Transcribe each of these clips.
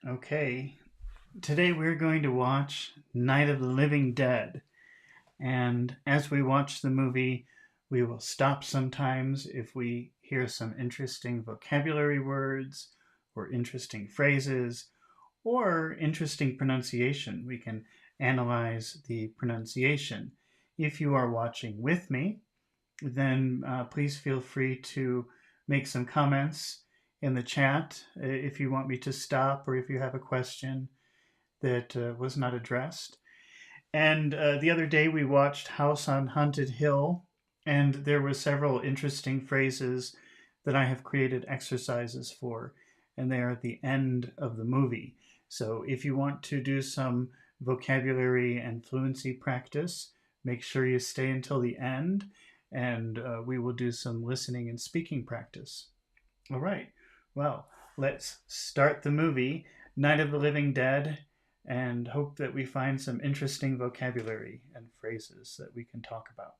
Okay, today we're going to watch Night of the Living Dead. And as we watch the movie, we will stop sometimes if we hear some interesting vocabulary words or interesting phrases or interesting pronunciation. We can analyze the pronunciation. If you are watching with me, then please feel free to make some comments in the chat if you want me to stop or if you have a question that was not addressed. And the other day we watched House on Haunted Hill, and there were several interesting phrases that I have created exercises for, and they are at the end of the movie. So if you want to do some vocabulary and fluency practice, make sure you stay until the end, and we will do some listening and speaking practice. All right, well, let's start the movie, Night of the Living Dead, and hope that we find some interesting vocabulary and phrases that we can talk about.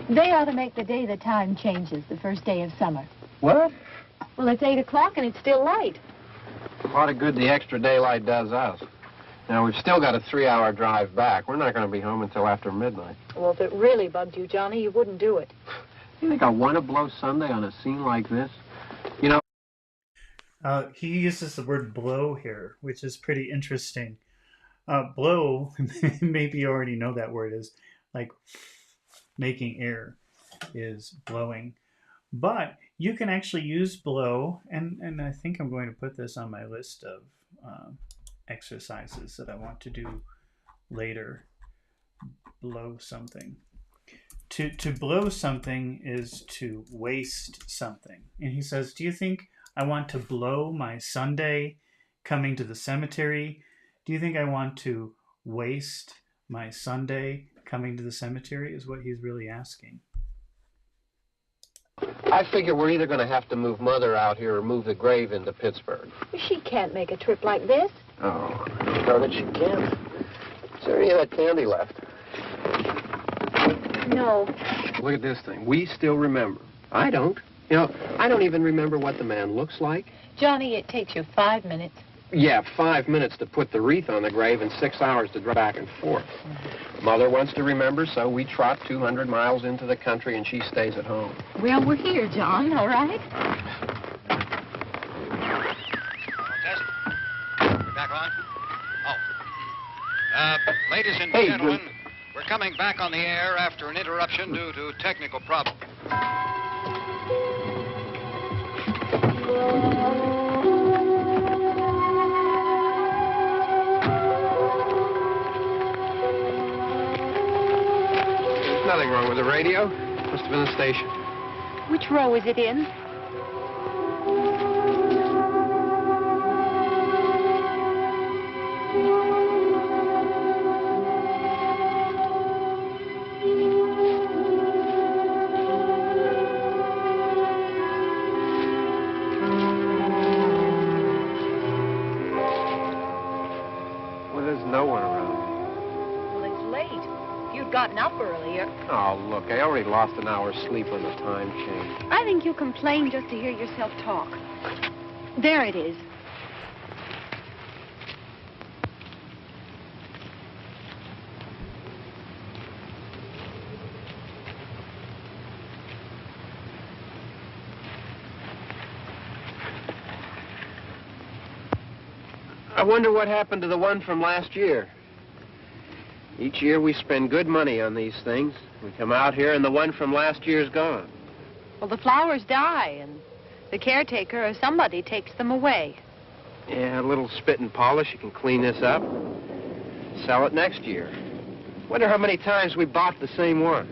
They ought to make the day the time changes, the first day of summer. What? Well, it's 8 o'clock and it's still light. A lot of good the extra daylight does us. Now, we've still got a 3-hour drive back. We're not going to be home until after midnight. Well, if it really bugged you, Johnny, you wouldn't do it. You think I want to blow Sunday on a scene like this? You know... He uses the word blow here, which is pretty interesting. Blow, maybe you already know that word, is like making air, is blowing. But you can actually use blow, and I think I'm going to put this on my list of exercises that I want to do later. Blow something. To blow something is to waste something. And he says, do you think I want to blow my Sunday coming to the cemetery? Do you think I want to waste my Sunday coming to the cemetery, is what he's really asking. I figure we're either going to have to move Mother out here or move the grave into Pittsburgh. She can't make a trip like this. Oh, I know that she can't. Is there any of that candy left? No. Look at this thing. We still remember. I don't. You know, I don't even remember what the man looks like. Johnny, it takes you 5 minutes. Yeah, 5 minutes to put the wreath on the grave and 6 hours to drive back and forth. Mother wants to remember, so we trot 200 miles into the country and she stays at home. Well, we're here, John, all right? Test. We're back on? Oh. Ladies and Hey, gentlemen, we're coming back on the air after an interruption due to technical problems. There's nothing wrong with the radio. Must have been the station. Which row is it in? Well, there's no one around. Well, it's late. If you'd gotten up earlier. Oh, look, I already lost an hour's sleep on the time change. I think you complain just to hear yourself talk. There it is. I wonder what happened to the one from last year. Each year we spend good money on these things. We come out here and the one from last year's gone. Well, the flowers die, and the caretaker or somebody takes them away. Yeah, a little spit and polish. You can clean this up. Sell it next year. Wonder how many times we bought the same one.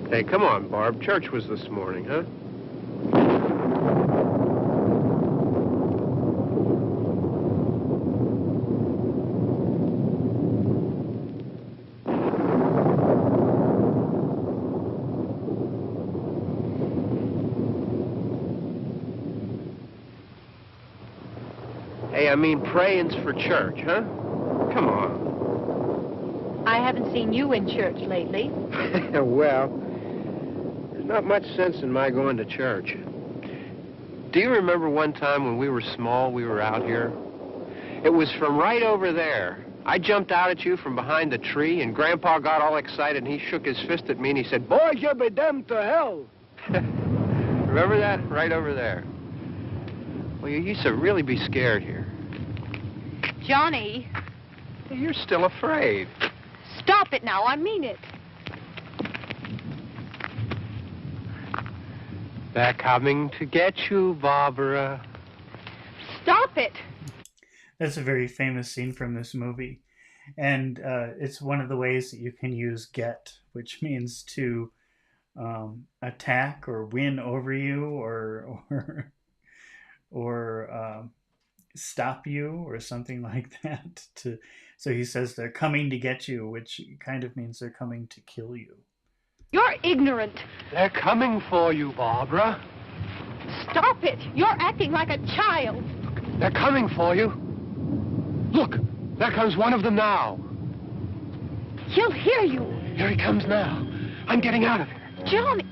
Hey, come on, Barb. Church was this morning, huh? Hey, I mean, praying's for church, huh? Come on. I haven't seen you in church lately. Well, there's not much sense in my going to church. Do you remember one time when we were small, we were out here? It was from right over there. I jumped out at you from behind the tree, and Grandpa got all excited, and he shook his fist at me, and he said, "Boys, you'll be damned to hell." Remember that? Right over there. Well, you used to really be scared here. Johnny, You're still afraid. stop it now. I mean it. They're coming to get you, Barbara. Stop it. That's a very famous scene from this movie. And it's one of the ways that you can use get, which means to attack or win over you or stop you or something like that. So he says they're coming to get you, which kind of means they're coming to kill you. You're ignorant. They're coming for you, Barbara. Stop it. You're acting like a child. They're coming for you. Look, there comes one of them now. He'll hear you. Here he comes now. I'm getting out of here. Johnny.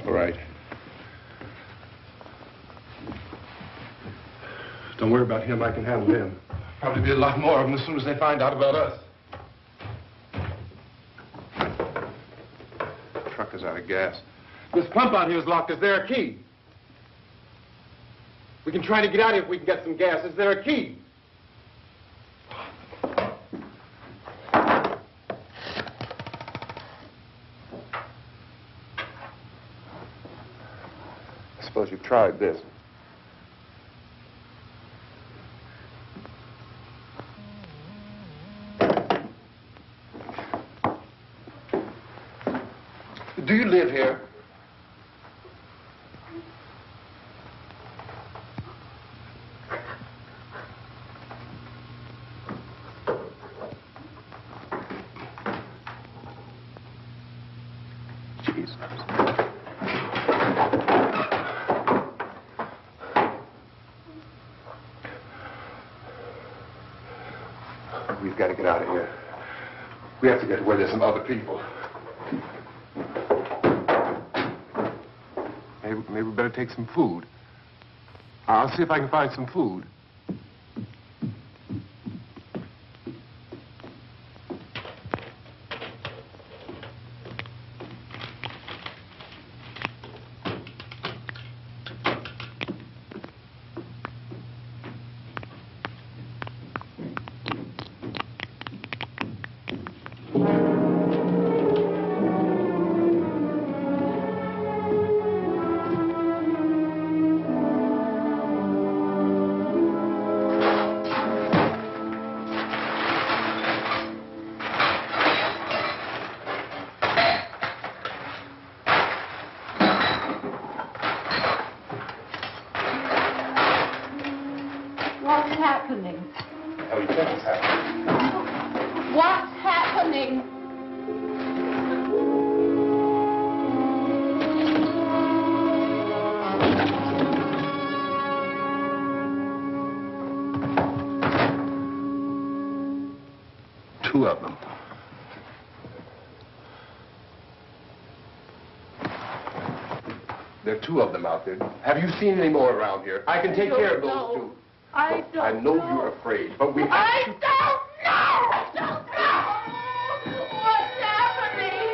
All right. Don't worry about him. I can handle him. Probably be a lot more of them as soon as they find out about us. The truck is out of gas. This pump out here is locked. Is there a key? We can try to get out of here if we can get some gas. Is there a key? I suppose you've tried this. Do you live here? Jesus. We've got to get out of here. We have to get to where there's some other people. Maybe we better take some food. I'll see if I can find some food. What's happening? How do you think it's happening? What's happening? Two of them. There are two of them out there. Have you seen any more around here? I can take care of those two. I don't I know you're afraid, but we have I to... don't know! I don't know! What's happening?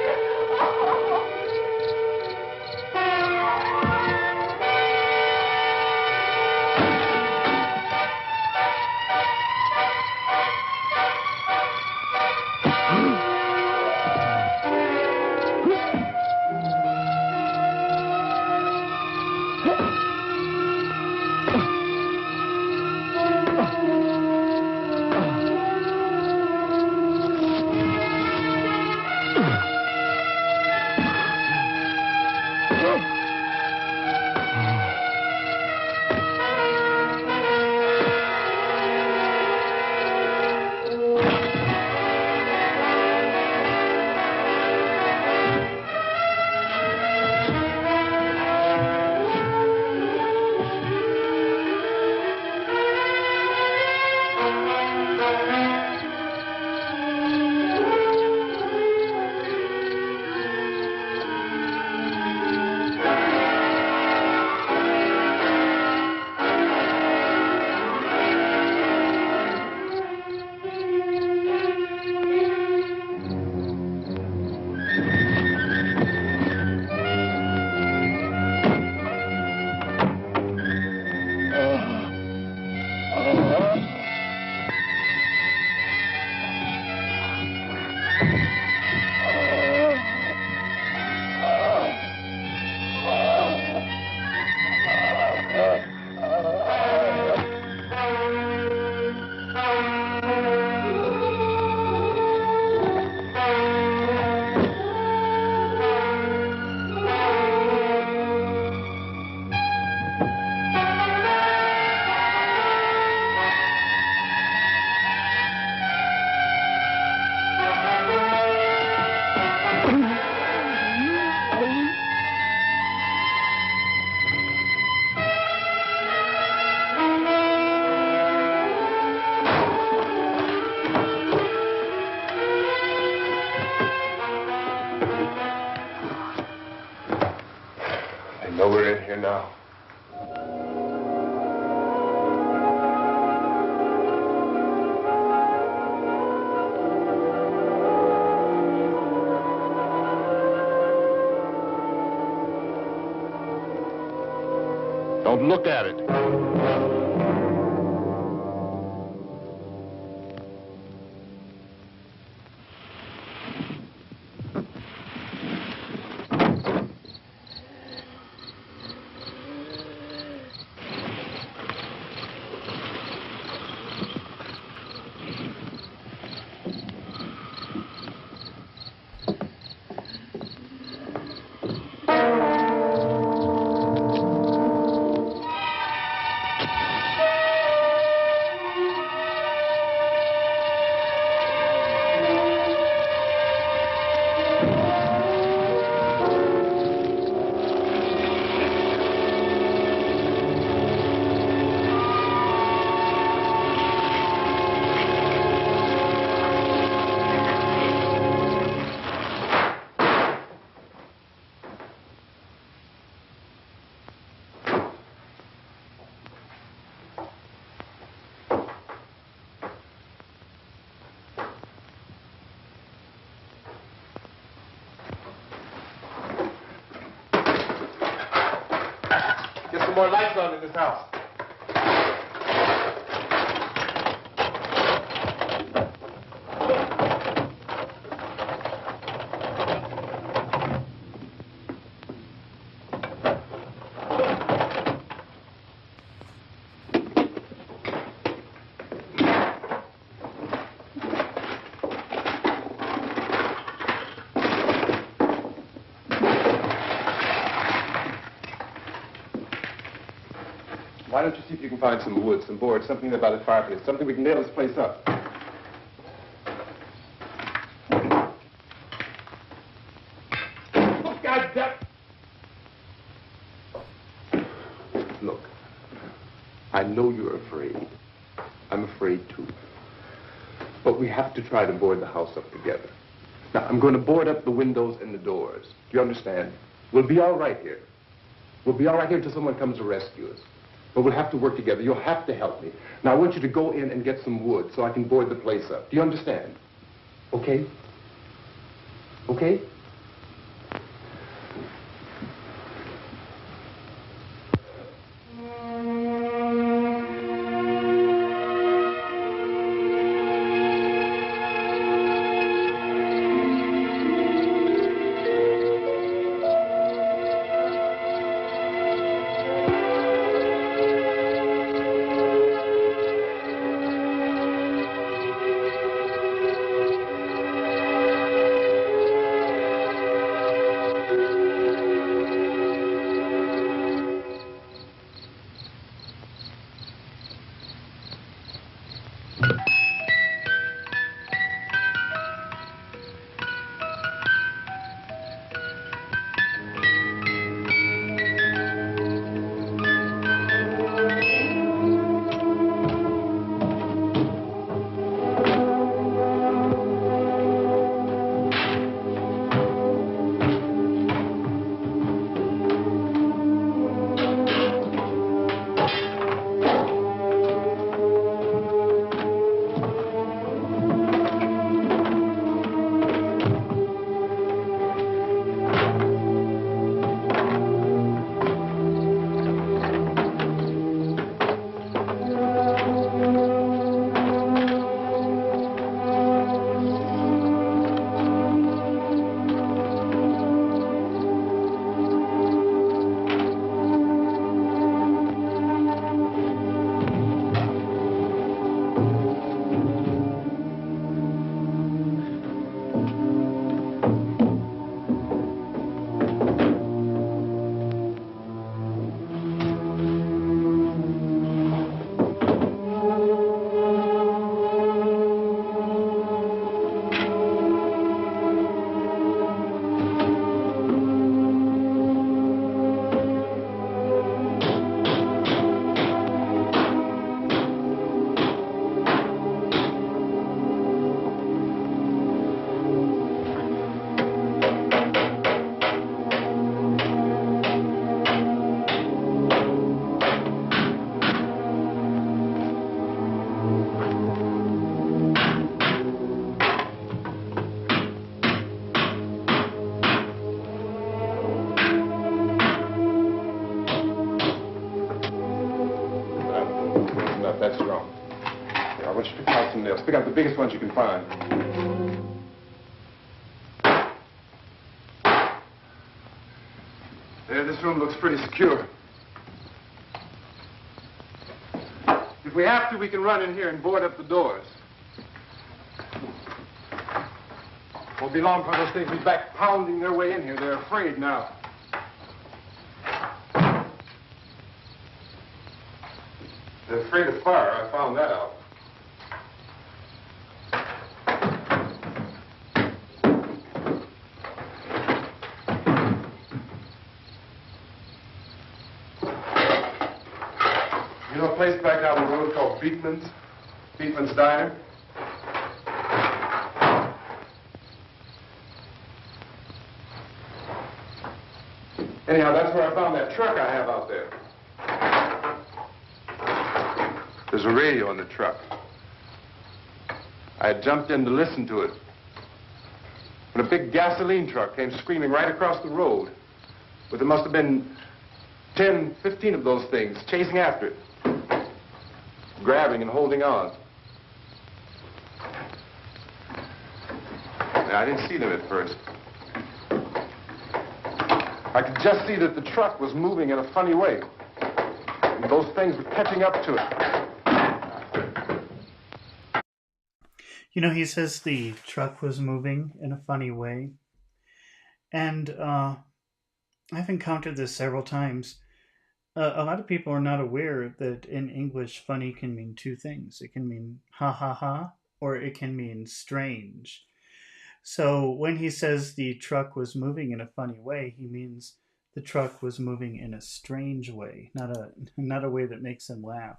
know we're in here now. Don't look at it. Get some more lights on in this house. Why don't you see if you can find some wood, some board, something there by the fireplace, something we can nail this place up. Oh, God damn. Look, I know you're afraid. I'm afraid too. But we have to try to board the house up together. Now, I'm going to board up the windows and the doors. Do you understand? We'll be all right here. We'll be all right here until someone comes to rescue us. But we'll have to work together. You'll have to help me. Now, I want you to go in and get some wood so I can board the place up. Do you understand? Okay? Okay? some nails. Pick out the biggest ones you can find. There, this room looks pretty secure. If we have to, we can run in here and board up the doors. Won't be long before those things will be back pounding their way in here. They're afraid now. They're afraid of fire. I found that out. You know a place back down the road called Beekman's? Beekman's Diner? Anyhow, that's where I found that truck I have out there. There's a radio in the truck. I had jumped in to listen to it when a big gasoline truck came screaming right across the road. But there must have been 10, 15 of those things chasing after it, grabbing and holding on. Now, I didn't see them at first. I could just see that the truck was moving in a funny way. And those things were catching up to it. You know, he says the truck was moving in a funny way. And I've encountered this several times. A lot of people are not aware that in English, funny can mean two things. It can mean ha ha ha, or it can mean strange. So when he says the truck was moving in a funny way, he means the truck was moving in a strange way, not a way that makes him laugh.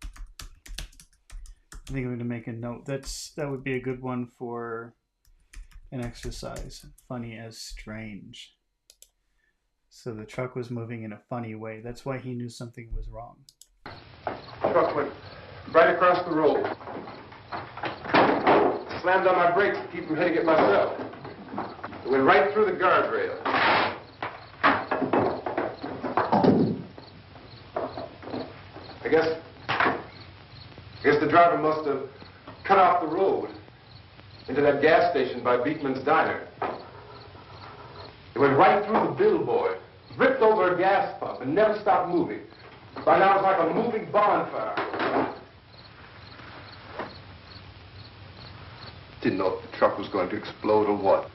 I think I'm going to make a note. That would be a good one for an exercise. Funny as strange. So the truck was moving in a funny way. That's why he knew something was wrong. The truck went right across the road. Slammed on my brakes to keep from hitting it myself. It went right through the guardrail. I guess the driver must have cut off the road into that gas station by Beekman's Diner. It went right through the billboard, ripped over a gas pump, and never stopped moving. By now, it's like a moving bonfire. Didn't know if the truck was going to explode or what.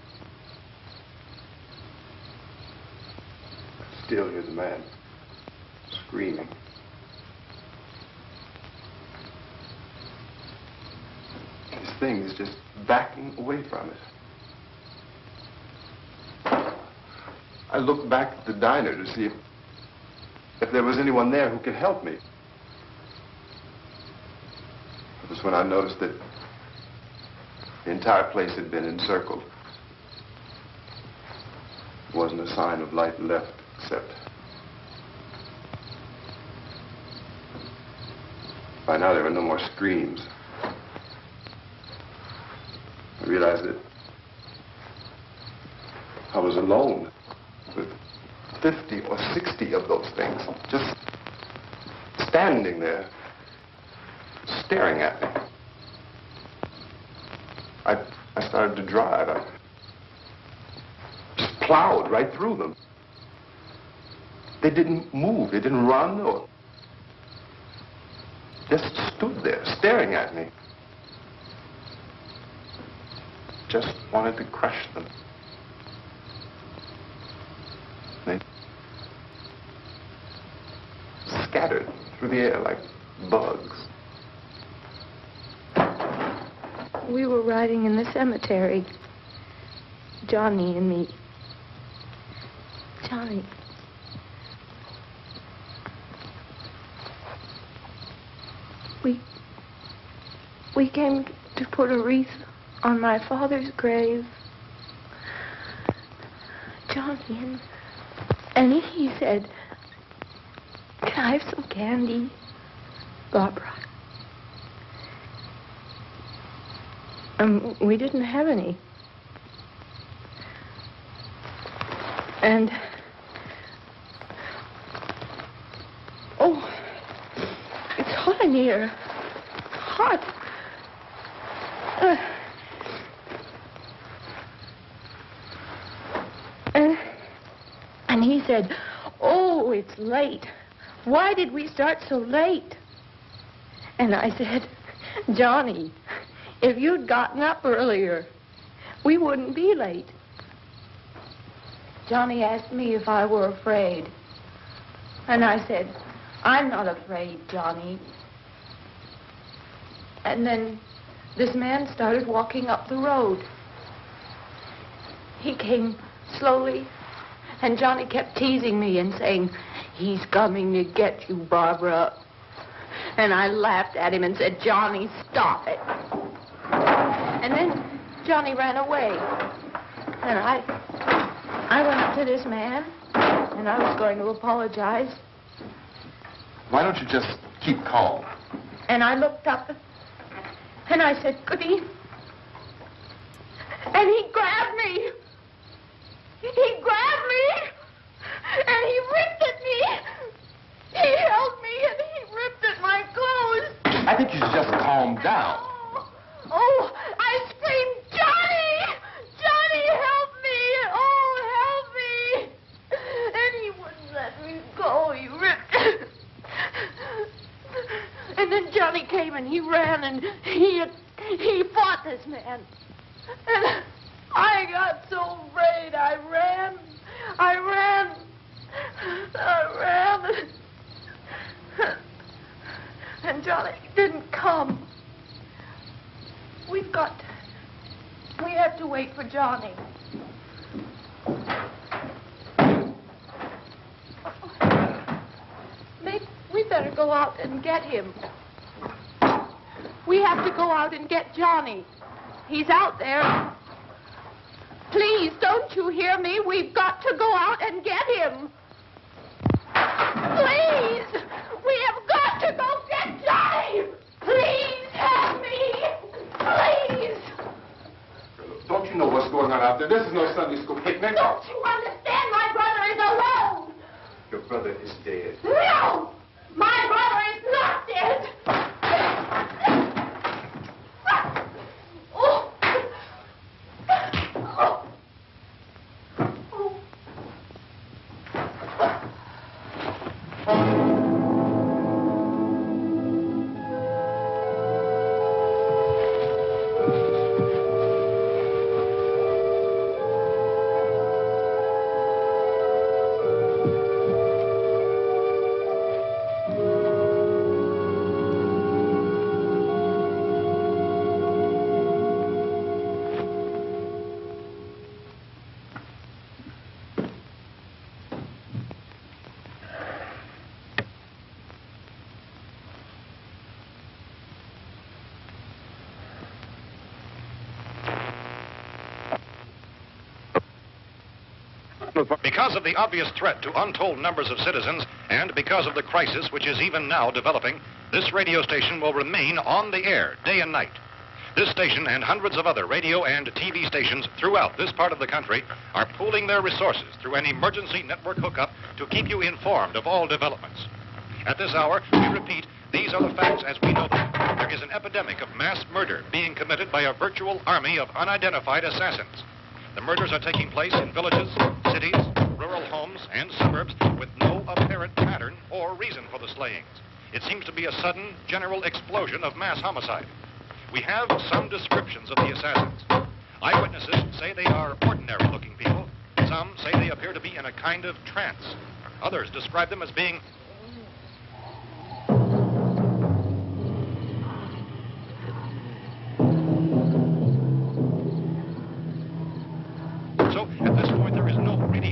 Still, here's a man screaming. This thing is just backing away from it. I looked back at the diner to see if there was anyone there who could help me. It was when I noticed that the entire place had been encircled. There wasn't a sign of light left, except by now there were no more screams. I realized that I was alone with 50 or 60 of those things, just standing there, staring at me. I started to drive. I just plowed right through them. They didn't move. They didn't run or just stood there staring at me. Just wanted to crush them. They scattered through the air like bugs. We were riding in the cemetery, Johnny and me. Johnny. We came to put a wreath on my father's grave. Johnny, and he said, "Can I have some candy, Barbara?" We didn't have any. And, oh, it's hot in here. what? And he said, "Oh, it's late. Why did we start so late?" And I said, "Johnny, if you'd gotten up earlier, we wouldn't be late." Johnny asked me if I were afraid. And I said, "I'm not afraid, Johnny." And then this man started walking up the road. He came slowly, and Johnny kept teasing me and saying, "He's coming to get you, Barbara." And I laughed at him and said, "Johnny, stop it." And then Johnny ran away. And I went up to this man, and I was going to apologize. Why don't you just keep calm? And I looked up, and I said, "Goody." And he grabbed me. He grabbed me, and he ripped at me. He held me, and he ripped at my clothes. I think you should just calm down. Oh, I screamed, "Johnny! Johnny, help me! Oh, help me!" And he wouldn't let me go. He ripped. And then Johnny came and he ran and he fought this man. And I got so afraid. I ran. And Johnny didn't come. We have to wait for Johnny. Maybe we better go out and get him. We have to go out and get Johnny. He's out there. Please, don't you hear me? We've got to go out and get him. Please! We have got to go get Johnny! Please help me! Please! Don't you know what's going on out there? This is no Sunday school picnic. Don't you understand? My brother is alone! Your brother is dead. No! My brother is not dead! Oh. Oh. Because of the obvious threat to untold numbers of citizens, and because of the crisis which is even now developing, this radio station will remain on the air day and night. This station and hundreds of other radio and TV stations throughout this part of the country are pooling their resources through an emergency network hookup to keep you informed of all developments. At this hour, we repeat, these are the facts as we know them. There is an epidemic of mass murder being committed by a virtual army of unidentified assassins. The murders are taking place in villages, cities, rural homes, and suburbs with no apparent pattern or reason for the slayings. It seems to be a sudden, general explosion of mass homicide. We have some descriptions of the assassins. Eyewitnesses say they are ordinary-looking people. Some say they appear to be in a kind of trance. Others describe them as being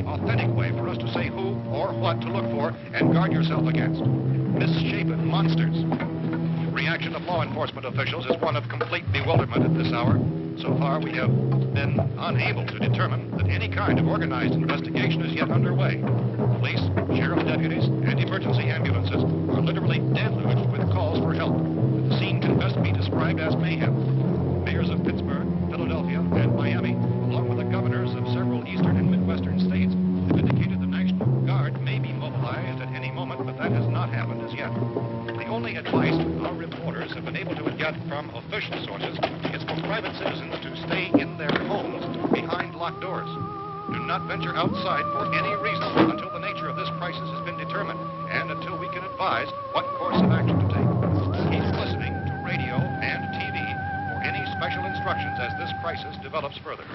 authentic way for us to say who or what to look for and guard yourself against. Misshapen monsters. Reaction of law enforcement officials is one of complete bewilderment at this hour. So far, we have been unable to determine that any kind of organized investigation is yet underway. Police, sheriff deputies, and emergency ambulances are literally deluged with calls for help. The scene can best be described as mayhem. Mayors of Pittsburgh, Philadelphia, and Miami, along with the governors of several eastern and midwestern states, have indicated the National Guard may be mobilized at any moment, but that has not happened as yet. The only advice our reporters have been able to gather that from official sources, it's for private citizens to stay in their homes behind locked doors. Do not venture outside for any reason until the nature of this crisis has been determined and until we can advise what course of action to take. Keep listening to radio and TV for any special instructions as this crisis develops further.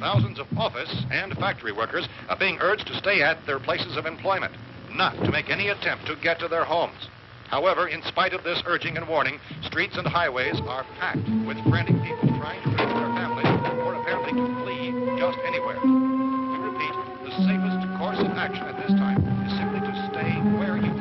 Thousands of office and factory workers are being urged to stay at their places of employment, not to make any attempt to get to their homes. However, in spite of this urging and warning, streets and highways are packed with frantic people trying to reach their families or apparently to flee just anywhere. We repeat, the safest course of action at this time is simply to stay where you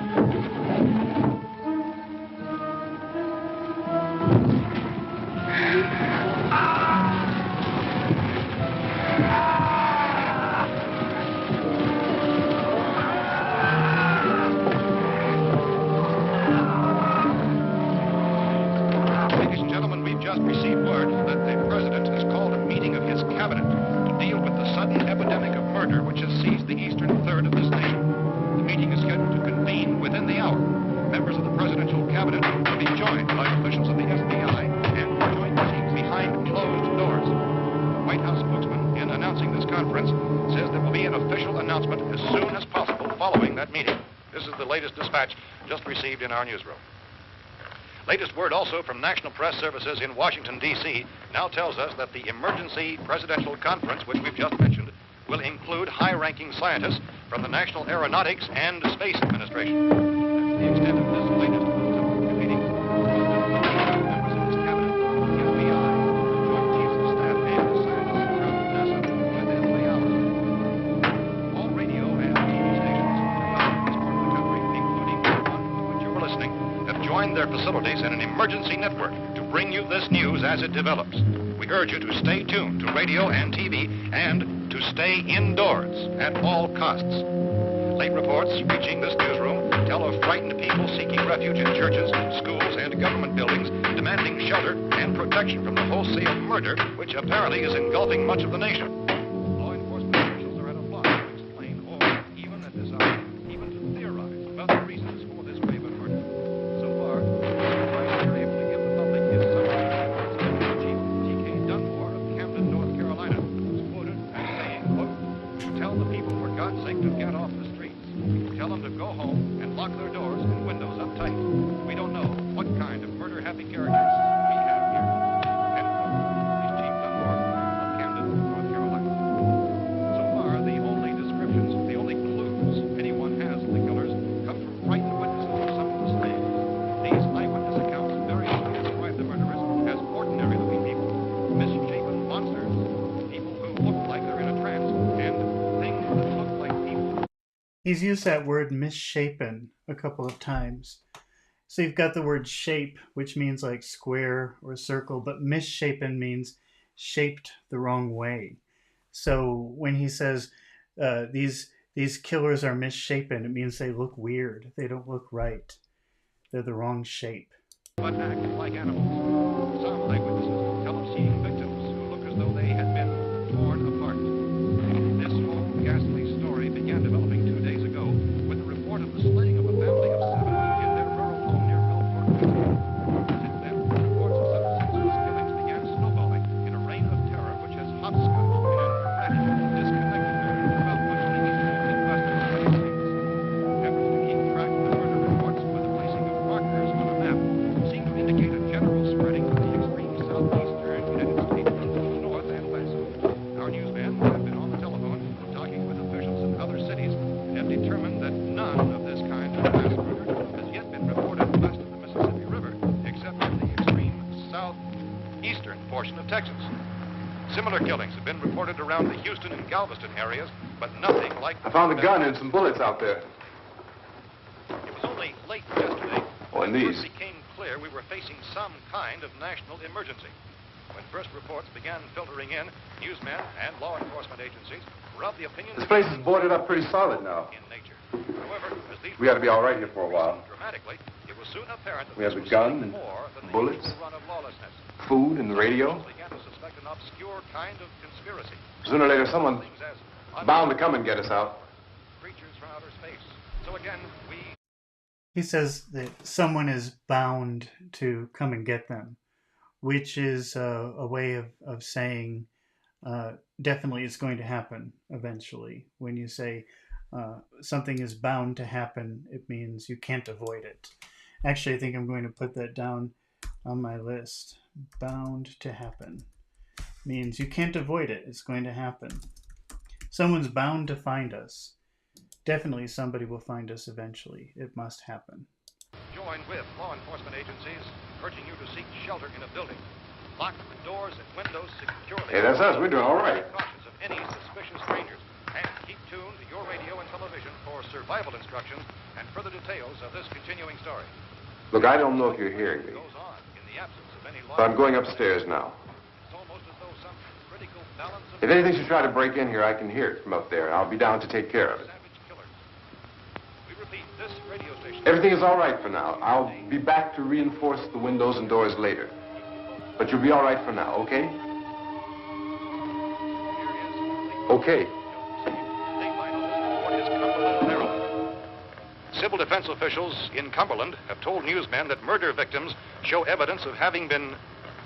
just received word that the president has called a meeting of his cabinet to deal with the sudden epidemic of murder which has seized the eastern third of this nation. The meeting is scheduled to convene within the hour. Members of the presidential cabinet will be joined by officials of the FBI and joint meetings behind closed doors. The White House spokesman, in announcing this conference, says there will be an official announcement as soon as possible following that meeting. This is the latest dispatch just received in our newsroom. Latest word also from National Press Services in Washington, D.C. now tells us that the emergency presidential conference, which we've just mentioned, will include high-ranking scientists from the National Aeronautics and Space Administration. That's the extent of this latest meeting. Members of his cabinet, the FBI, joint chiefs of staff, and scientists from NASA within the hour. All radio and TV stations throughout this part of the country, including the one to which you're listening, have joined their facilities in an emergency network to bring you this news as it develops. We urge you to stay tuned to radio and TV and to stay indoors at all costs. Late reports reaching this newsroom tell of frightened people seeking refuge in churches, schools, and government buildings, demanding shelter and protection from the wholesale murder which apparently is engulfing much of the nation. Law enforcement officials are at a loss to explain or, even at this hour, even to theorize about the reasons for this wave of murder. So far, the advice they're able to give the public is summary. Chief T.K. Dunmore of Camden, North Carolina, was quoted as saying, quote, "Tell the people, for God's sake, to get off the streets. Tell them to go home and lock their doors and windows up tight. We don't know what kind of murder-happy characters we have here." End quote. He's Chief Dunmore of Camden, North Carolina. So far, the only descriptions, the only clues anyone has of the killers come from frightened witnesses of some of the slain. These eyewitness accounts variously describe the murderers as ordinary-looking people, misshapen monsters, people who look like they're in a trance, and things that look like people. He's used that word misshapen a couple of times. So you've got the word shape, which means like square or circle, but misshapen means shaped the wrong way. So when he says these killers are misshapen, it means they look weird. They don't look right. They're the wrong shape. But act like animals. Some eyewitnesses tell of seeing victims who look as though they had been torn apart. This whole ghastly story began developing 2 days ago with the report of the slaying of a family of 7 in their rural home near Gulfport, Virginia. Since then, reports of such senseless killings began snowballing in a reign of terror which has hopscotched in an erratic, disconnected manner throughout much of the eastern and midwestern United States. Efforts to keep track of the murder reports with the placing of markers on a map seem to indicate a general spreading of the extreme southeastern United States into the north and west. Our newsmen have been on the telephone talking with officials in other cities and have determined that none of this kind of mass murder has yet been reported west of the Mississippi River, except in the extreme southeastern portion of Texas. Similar killings have been reported around the Houston and Galveston areas, but nothing like... I found a gun and some bullets out there. It was only late yesterday Oh, and when it these. first became clear we were facing some kind of national emergency. When first reports began filtering in, newsmen and law enforcement agencies were of the opinion This place is boarded up pretty solid now. in nature. However, as these We ought to be all right here for a while. dramatically, it was soon apparent that We have this a was gun something and more than the bullets. usual run of lawlessness. Food and the radio. Officials began to suspect an obscure kind of conspiracy. Sooner or later, someone Things as bound to come and get us out. creatures from outer space. So again, we He says that someone is bound to come and get them, which is a way of saying definitely it's going to happen eventually. When you say something is bound to happen, it means you can't avoid it. Actually, I think I'm going to put that down on my list. Bound to happen means you can't avoid it. It's going to happen. Someone's bound to find us. Definitely somebody will find us eventually. It must happen. Join with law enforcement agencies, urging you to seek shelter in a building. Lock the doors and windows securely. Hey, that's us. We're doing all right. Be cautious of any suspicious strangers. And keep tuned to your radio and television for survival instructions and further details of this continuing story. Look, I don't know if you're hearing me, Goes on in the absence of any law. but I'm going upstairs now. It's almost as though some critical balance of If anything should try to break in here, I can hear it from up there. I'll be down to take care of it. savage killers. We repeat, this radio station. Everything is all right for now. I'll be back to reinforce the windows and doors later. But you'll be all right for now, okay? Okay. Civil defense officials in Cumberland have told newsmen that murder victims show evidence of having been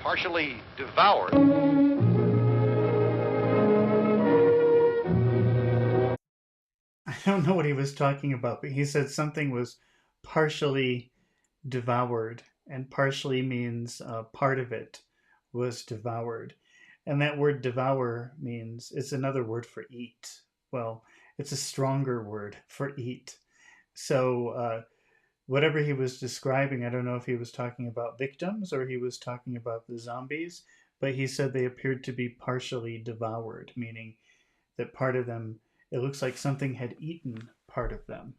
partially devoured. I don't know what he was talking about, but he said something was partially devoured, and partially means part of it was devoured. And that word devour means, it's another word for eat. Well, it's a stronger word for eat. So whatever he was describing, I don't know if he was talking about victims or he was talking about the zombies, but he said they appeared to be partially devoured, meaning that part of them, it looks like something had eaten part of them.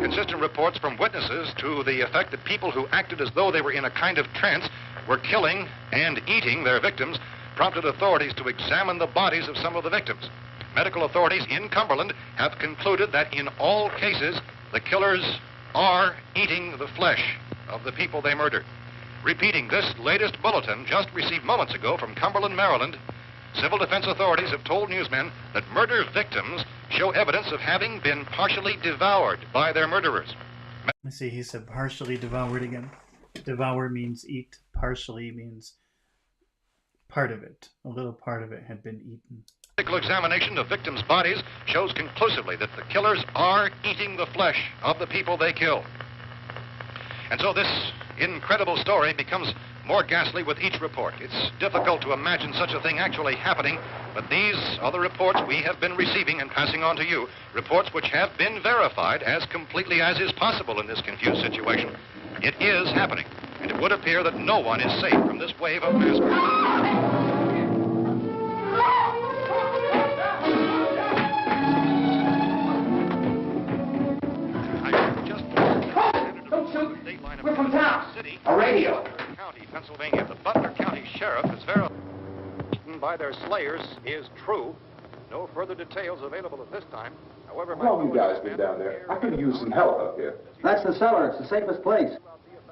Consistent reports from witnesses to the effect that people who acted as though they were in a kind of trance were killing and eating their victims prompted authorities to examine the bodies of some of the victims. Medical authorities in Cumberland have concluded that in all cases, the killers are eating the flesh of the people they murdered. Repeating this latest bulletin just received moments ago from Cumberland, Maryland, civil defense authorities have told newsmen that murder victims show evidence of having been partially devoured by their murderers. Let's see, he said partially devoured again. Devour means eat. Partially means part of it. A little part of it had been eaten. Medical examination of victims' bodies shows conclusively that the killers are eating the flesh of the people they kill. And so this incredible story becomes more ghastly with each report. It's difficult to imagine such a thing actually happening, but these are the reports we have been receiving and passing on to you, reports which have been verified as completely as is possible in this confused situation. It is happening, and it would appear that no one is safe from this wave of mass murder. We're from town. City, A radio. County, Pennsylvania. The Butler County Sheriff is verified by their slayers is true. No further details available at this time. However, How long you guys been down there? I could use some help up here. That's the cellar. It's the safest place.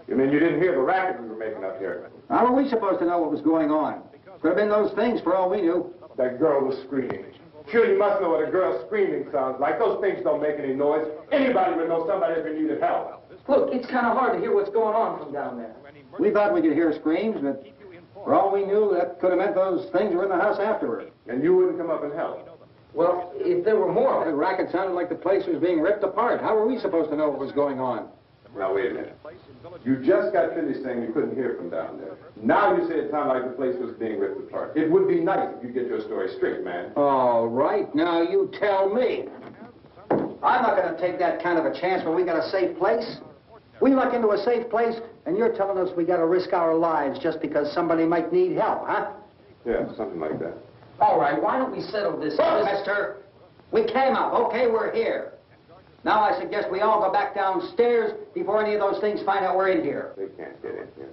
You mean you didn't hear the racket we were making up here? How are we supposed to know what was going on? Could have been those things for all we knew. That girl was screaming. Sure, you must know what a girl screaming sounds like. Those things don't make any noise. Anybody would know somebody if they needed help. Look, it's kind of hard to hear what's going on from down there. We thought we could hear screams, but for all we knew, that could have meant those things were in the house afterward. And you wouldn't come up and help. Well, if there were more, the racket sounded like the place was being ripped apart. How were we supposed to know what was going on? Now, wait a minute. You just got finished saying you couldn't hear from down there. Now you say it sounded like the place was being ripped apart. It would be nice if you get your story straight, man. All right, now you tell me. I'm not going to take that kind of a chance when we got a safe place. We luck into a safe place, and you're telling us we got to risk our lives just because somebody might need help, huh? Yeah, something like that. All right, why don't we settle this, mister? We came up, okay, we're here. Now I suggest we all go back downstairs before any of those things find out we're in here. They can't get in here.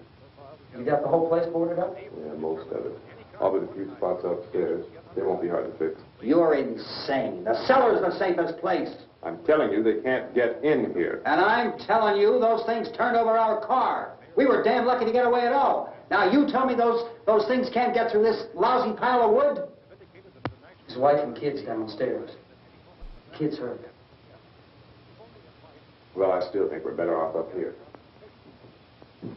You got the whole place boarded up? Yeah, most of it. All but a few spots upstairs. They won't be hard to fix. You're insane. The cellar's the safest place. I'm telling you, they can't get in here. And I'm telling you, those things turned over our car. We were damn lucky to get away at all. Now you tell me those things can't get through this lousy pile of wood? His wife and kids downstairs. Kids hurt. Well, I still think we're better off up here.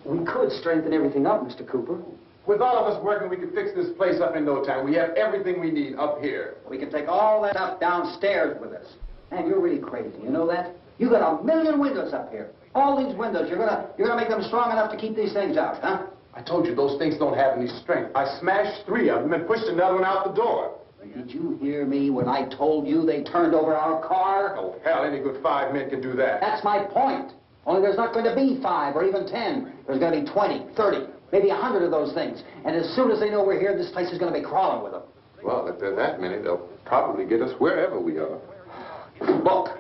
We could strengthen everything up, Mr. Cooper. With all of us working, we could fix this place up in no time. We have everything we need up here. We can take all that stuff downstairs with us. Man, you're really crazy. You know that? You got 1,000,000 windows up here. All these windows, you're gonna make them strong enough to keep these things out, huh? I told you those things don't have any strength. I smashed 3 of them and pushed another one out the door. Did you hear me when I told you they turned over our car? Oh, hell, any good 5 men can do that. That's my point. Only there's not going to be 5 or even 10. There's going to be 20, 30, maybe 100 of those things. And as soon as they know we're here, this place is going to be crawling with them. Well, if there are that many, they'll probably get us wherever we are. Look,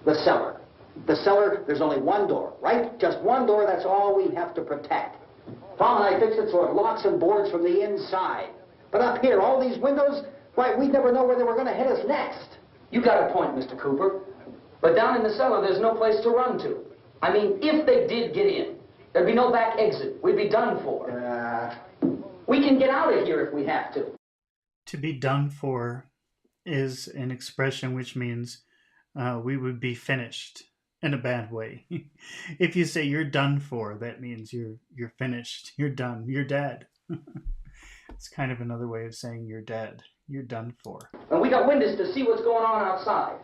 the cellar. The cellar, there's only one door, right? Just one door, that's all we have to protect. Tom and I fixed it so it locks and boards from the inside. But up here, all these windows, why, we'd never know where they were going to hit us next. You got a point, Mr. Cooper. But down in the cellar, there's no place to run to. I mean, if they did get in, there'd be no back exit. We'd be done for. We can get out of here if we have to. To be done for is an expression which means we would be finished in a bad way. If you say you're done for, that means you're finished, you're done, you're dead. It's kind of another way of saying you're dead, you're done for. And we got windows to see what's going on outside.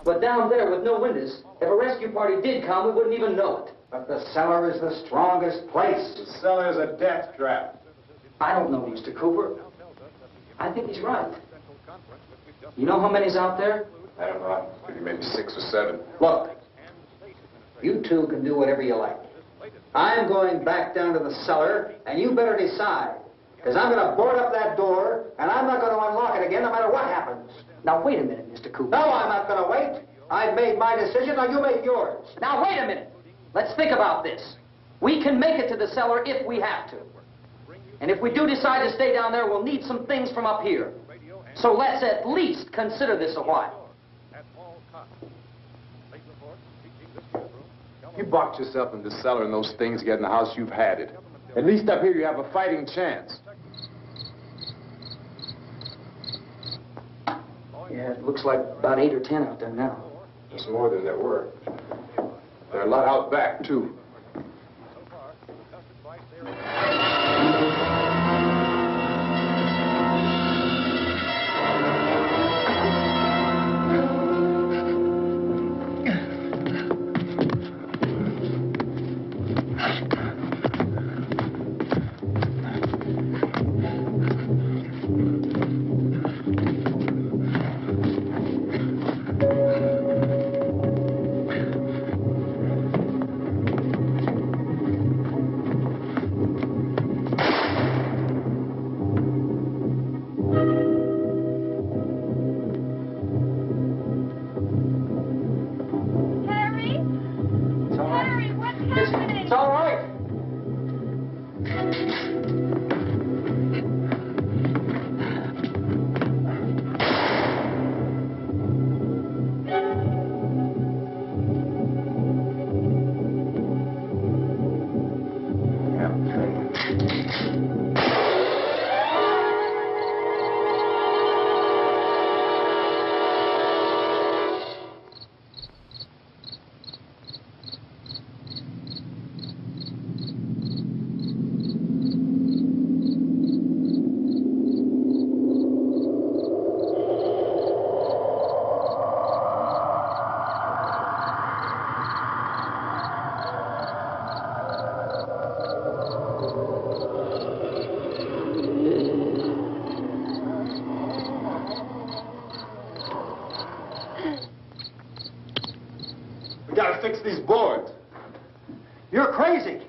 But down there with no windows, if a rescue party did come, we wouldn't even know it. But the cellar is the strongest place. The cellar is a death trap. I don't know, Mr. Cooper. I think he's right. You know how many's out there? I don't know. Maybe 6 or 7. Look, you two can do whatever you like. I'm going back down to the cellar, and you better decide. Because I'm going to board up that door, and I'm not going to unlock it again no matter what happens. Now, wait a minute, Mr. Cooper. No, I'm not going to wait. I've made my decision, now you make yours. Now, wait a minute. Let's think about this. We can make it to the cellar if we have to. And if we do decide to stay down there, we'll need some things from up here. So let's at least consider this a while. You boxed yourself in the cellar and those things get in the house, you've had it. At least up here you have a fighting chance. Yeah, it looks like about 8 or 10 out there now. It's more than there were. There are a lot out back, too. Fix these boards. You're crazy.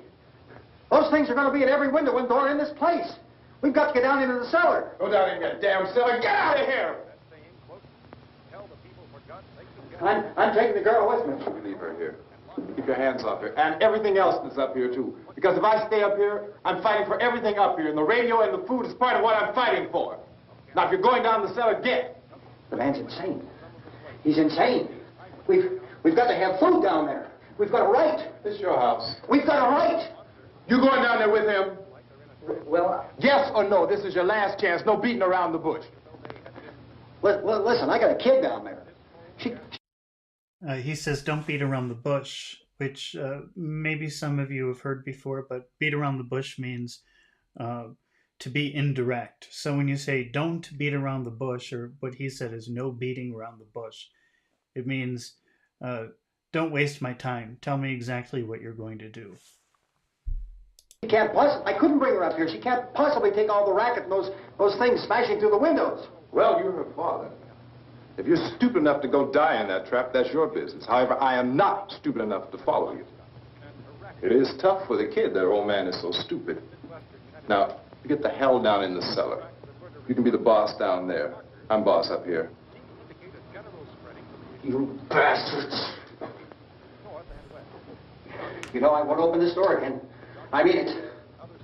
Those things are going to be at every window and door in this place. We've got to get down into the cellar. Go down in your damn cellar. Get out of here! I'm taking the girl with me. You leave her here. Keep your hands off her. And everything else that's up here, too. Because if I stay up here, I'm fighting for everything up here. And the radio and the food is part of what I'm fighting for. Now, if you're going down the cellar, get. The man's insane. He's insane. We've got to have food down there. We've got a right. This is your house. We've got a right. You going down there with him? Well, Yes or no? This is your last chance. No beating around the bush. listen, I got a kid down there. He says, don't beat around the bush, which maybe some of you have heard before, but beat around the bush means to be indirect. So when you say don't beat around the bush, or what he said is no beating around the bush, it means don't waste my time. Tell me exactly what you're going to do. She can't possibly. I couldn't bring her up here. She can't possibly take all the racket and those things smashing through the windows. Well, you're her father. If you're stupid enough to go die in that trap, that's your business. However, I am not stupid enough to follow you. It is tough for the kid. That old man is so stupid. Now, you get the hell down in the cellar. You can be the boss down there. I'm boss up here. You bastards. You know, I won't open this door again. I mean it.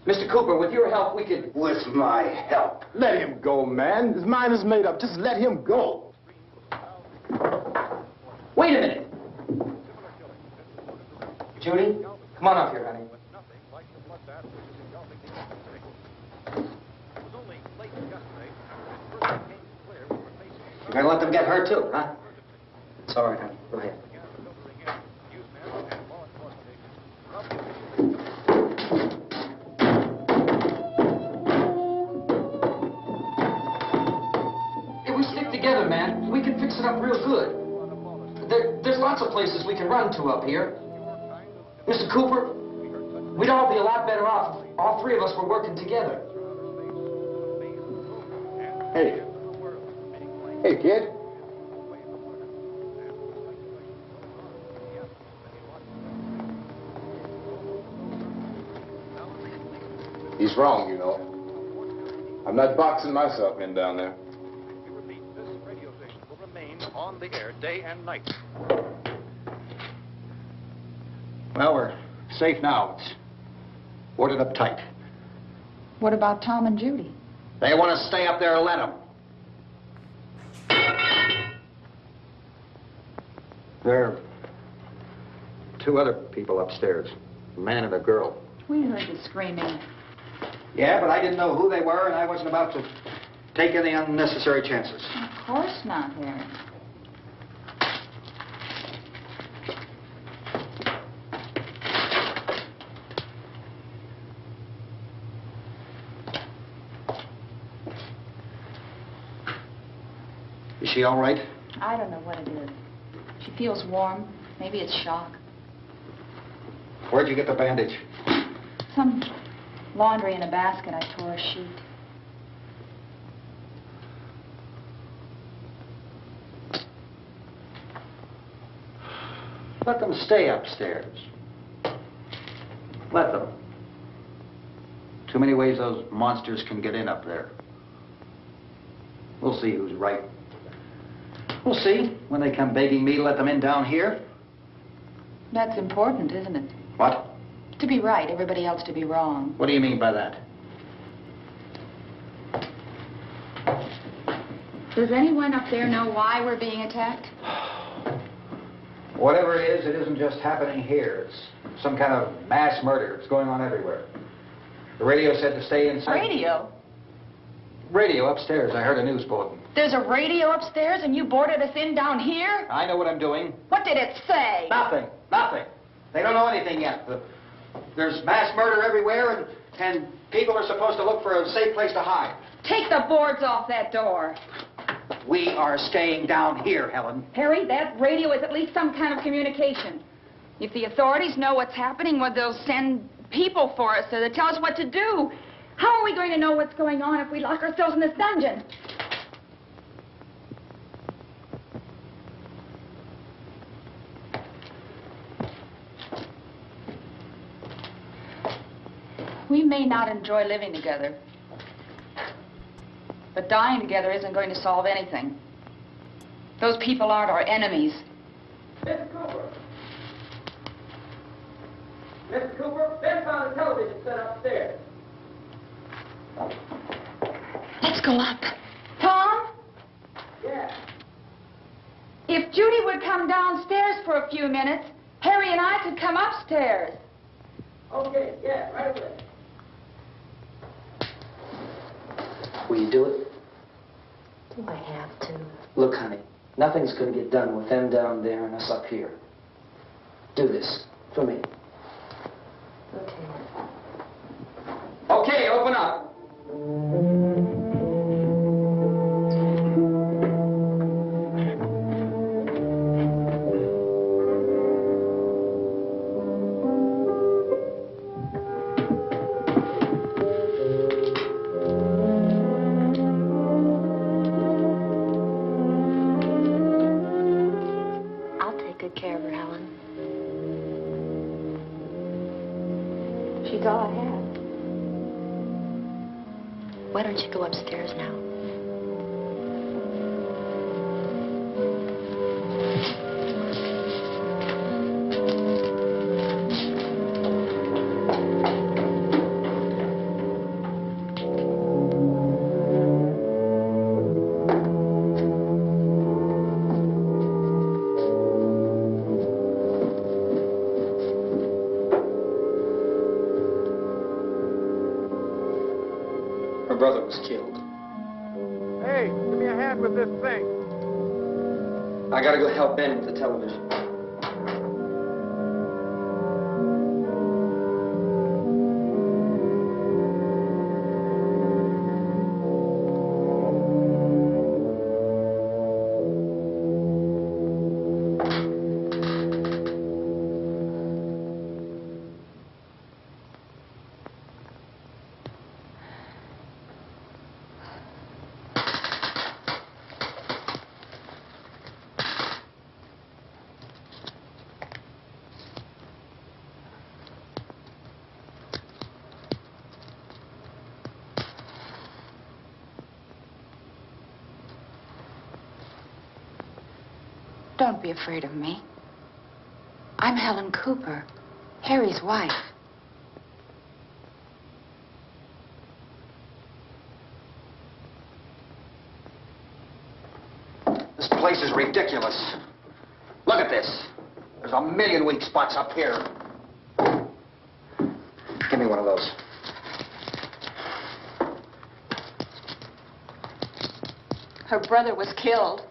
Mr. Cooper, with your help, we could... With my help? Let him go, man. His mind is made up. Just let him go. Wait a minute. Judy, come on up here, honey. You're gonna let them get hurt too, huh? It's all right, honey. Go ahead. If we stick together, man, we can fix it up real good. There's lots of places we can run to up here. Mr. Cooper, we'd all be a lot better off if all three of us were working together. Hey. Hey, kid. He's wrong, you know. I'm not boxing myself in down there. We repeat, this radio station will remain on the air day and night. Well, we're safe now. It's boarded up tight. What about Tom and Judy? They want to stay up there, let them. There are two other people upstairs, a man and a girl. We heard the screaming. Yeah, but I didn't know who they were, and I wasn't about to take any unnecessary chances. Of course not, Harry. Is she all right? I don't know what it is. She feels warm. Maybe it's shock. Where'd you get the bandage? Some laundry in a basket. I tore a sheet. Let them stay upstairs. Let them. Too many ways those monsters can get in up there. We'll see who's right. We'll see when they come begging me to let them in down here. That's important, isn't it? What? To be right, everybody else to be wrong. What do you mean by that? Does anyone up there know why we're being attacked? Whatever it is, it isn't just happening here. It's some kind of mass murder. It's going on everywhere. The radio said to stay inside. Radio? Radio upstairs. I heard a news bulletin. There's a radio upstairs and you boarded us in down here? I know what I'm doing. What did it say? Nothing. Nothing. They don't know anything yet. There's mass murder everywhere, and people are supposed to look for a safe place to hide. Take the boards off that door. We are staying down here, Helen. Harry, that radio is at least some kind of communication. If the authorities know what's happening, well, they'll send people for us to tell us what to do. How are we going to know what's going on if we lock ourselves in this dungeon? We may not enjoy living together, but dying together isn't going to solve anything. Those people aren't our enemies. Mrs. Cooper. Mrs. Cooper, Ben found a television set upstairs. Let's go up. Tom? Yeah. If Judy would come downstairs for a few minutes, Harry and I could come upstairs. Okay, yeah, right away. Will you do it? Do I have to? Look, honey, nothing's going to get done with them down there and us up here. Do this for me. Okay. Okay, open up. I'll take good care of her, Helen. She's all I have. Why don't you go upstairs now? Her brother was killed. Hey, give me a hand with this thing. I gotta go help Ben with the television. Don't be afraid of me. I'm Helen Cooper, Harry's wife. This place is ridiculous. Look at this. There's a million weak spots up here. Give me one of those. Her brother was killed.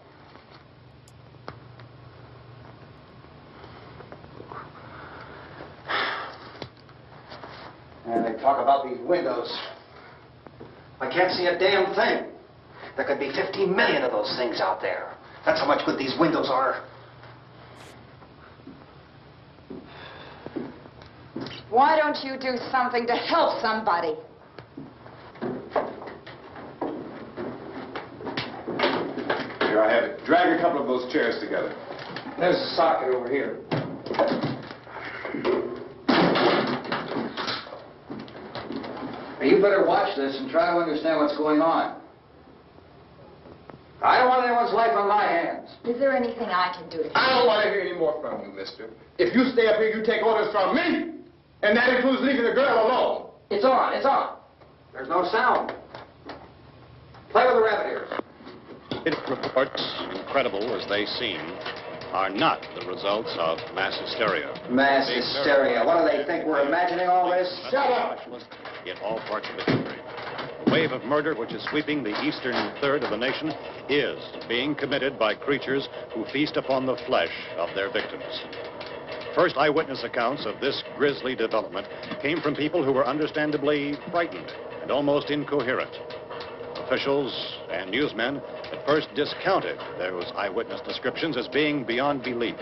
And they talk about these windows. I can't see a damn thing. There could be 15 million of those things out there. That's how much good these windows are. Why don't you do something to help somebody? Here, I have it. Drag a couple of those chairs together. There's a socket over here. You better watch this and try to understand what's going on. I don't want anyone's life on my hands. Is there anything I can do to I don't want to hear any more from you, mister. If you stay up here, you take orders from me. And that includes leaving the girl alone. It's on, it's on. There's no sound. Play with the rabbit ears. Reports, incredible as they seem, are not the results of mass hysteria. Mass hysteria. What do they think? We're imagining all this? Shut up! In all parts of the country. The wave of murder which is sweeping the eastern third of the nation is being committed by creatures who feast upon the flesh of their victims. First eyewitness accounts of this grisly development came from people who were understandably frightened and almost incoherent. Officials and newsmen at first discounted those eyewitness descriptions as being beyond belief.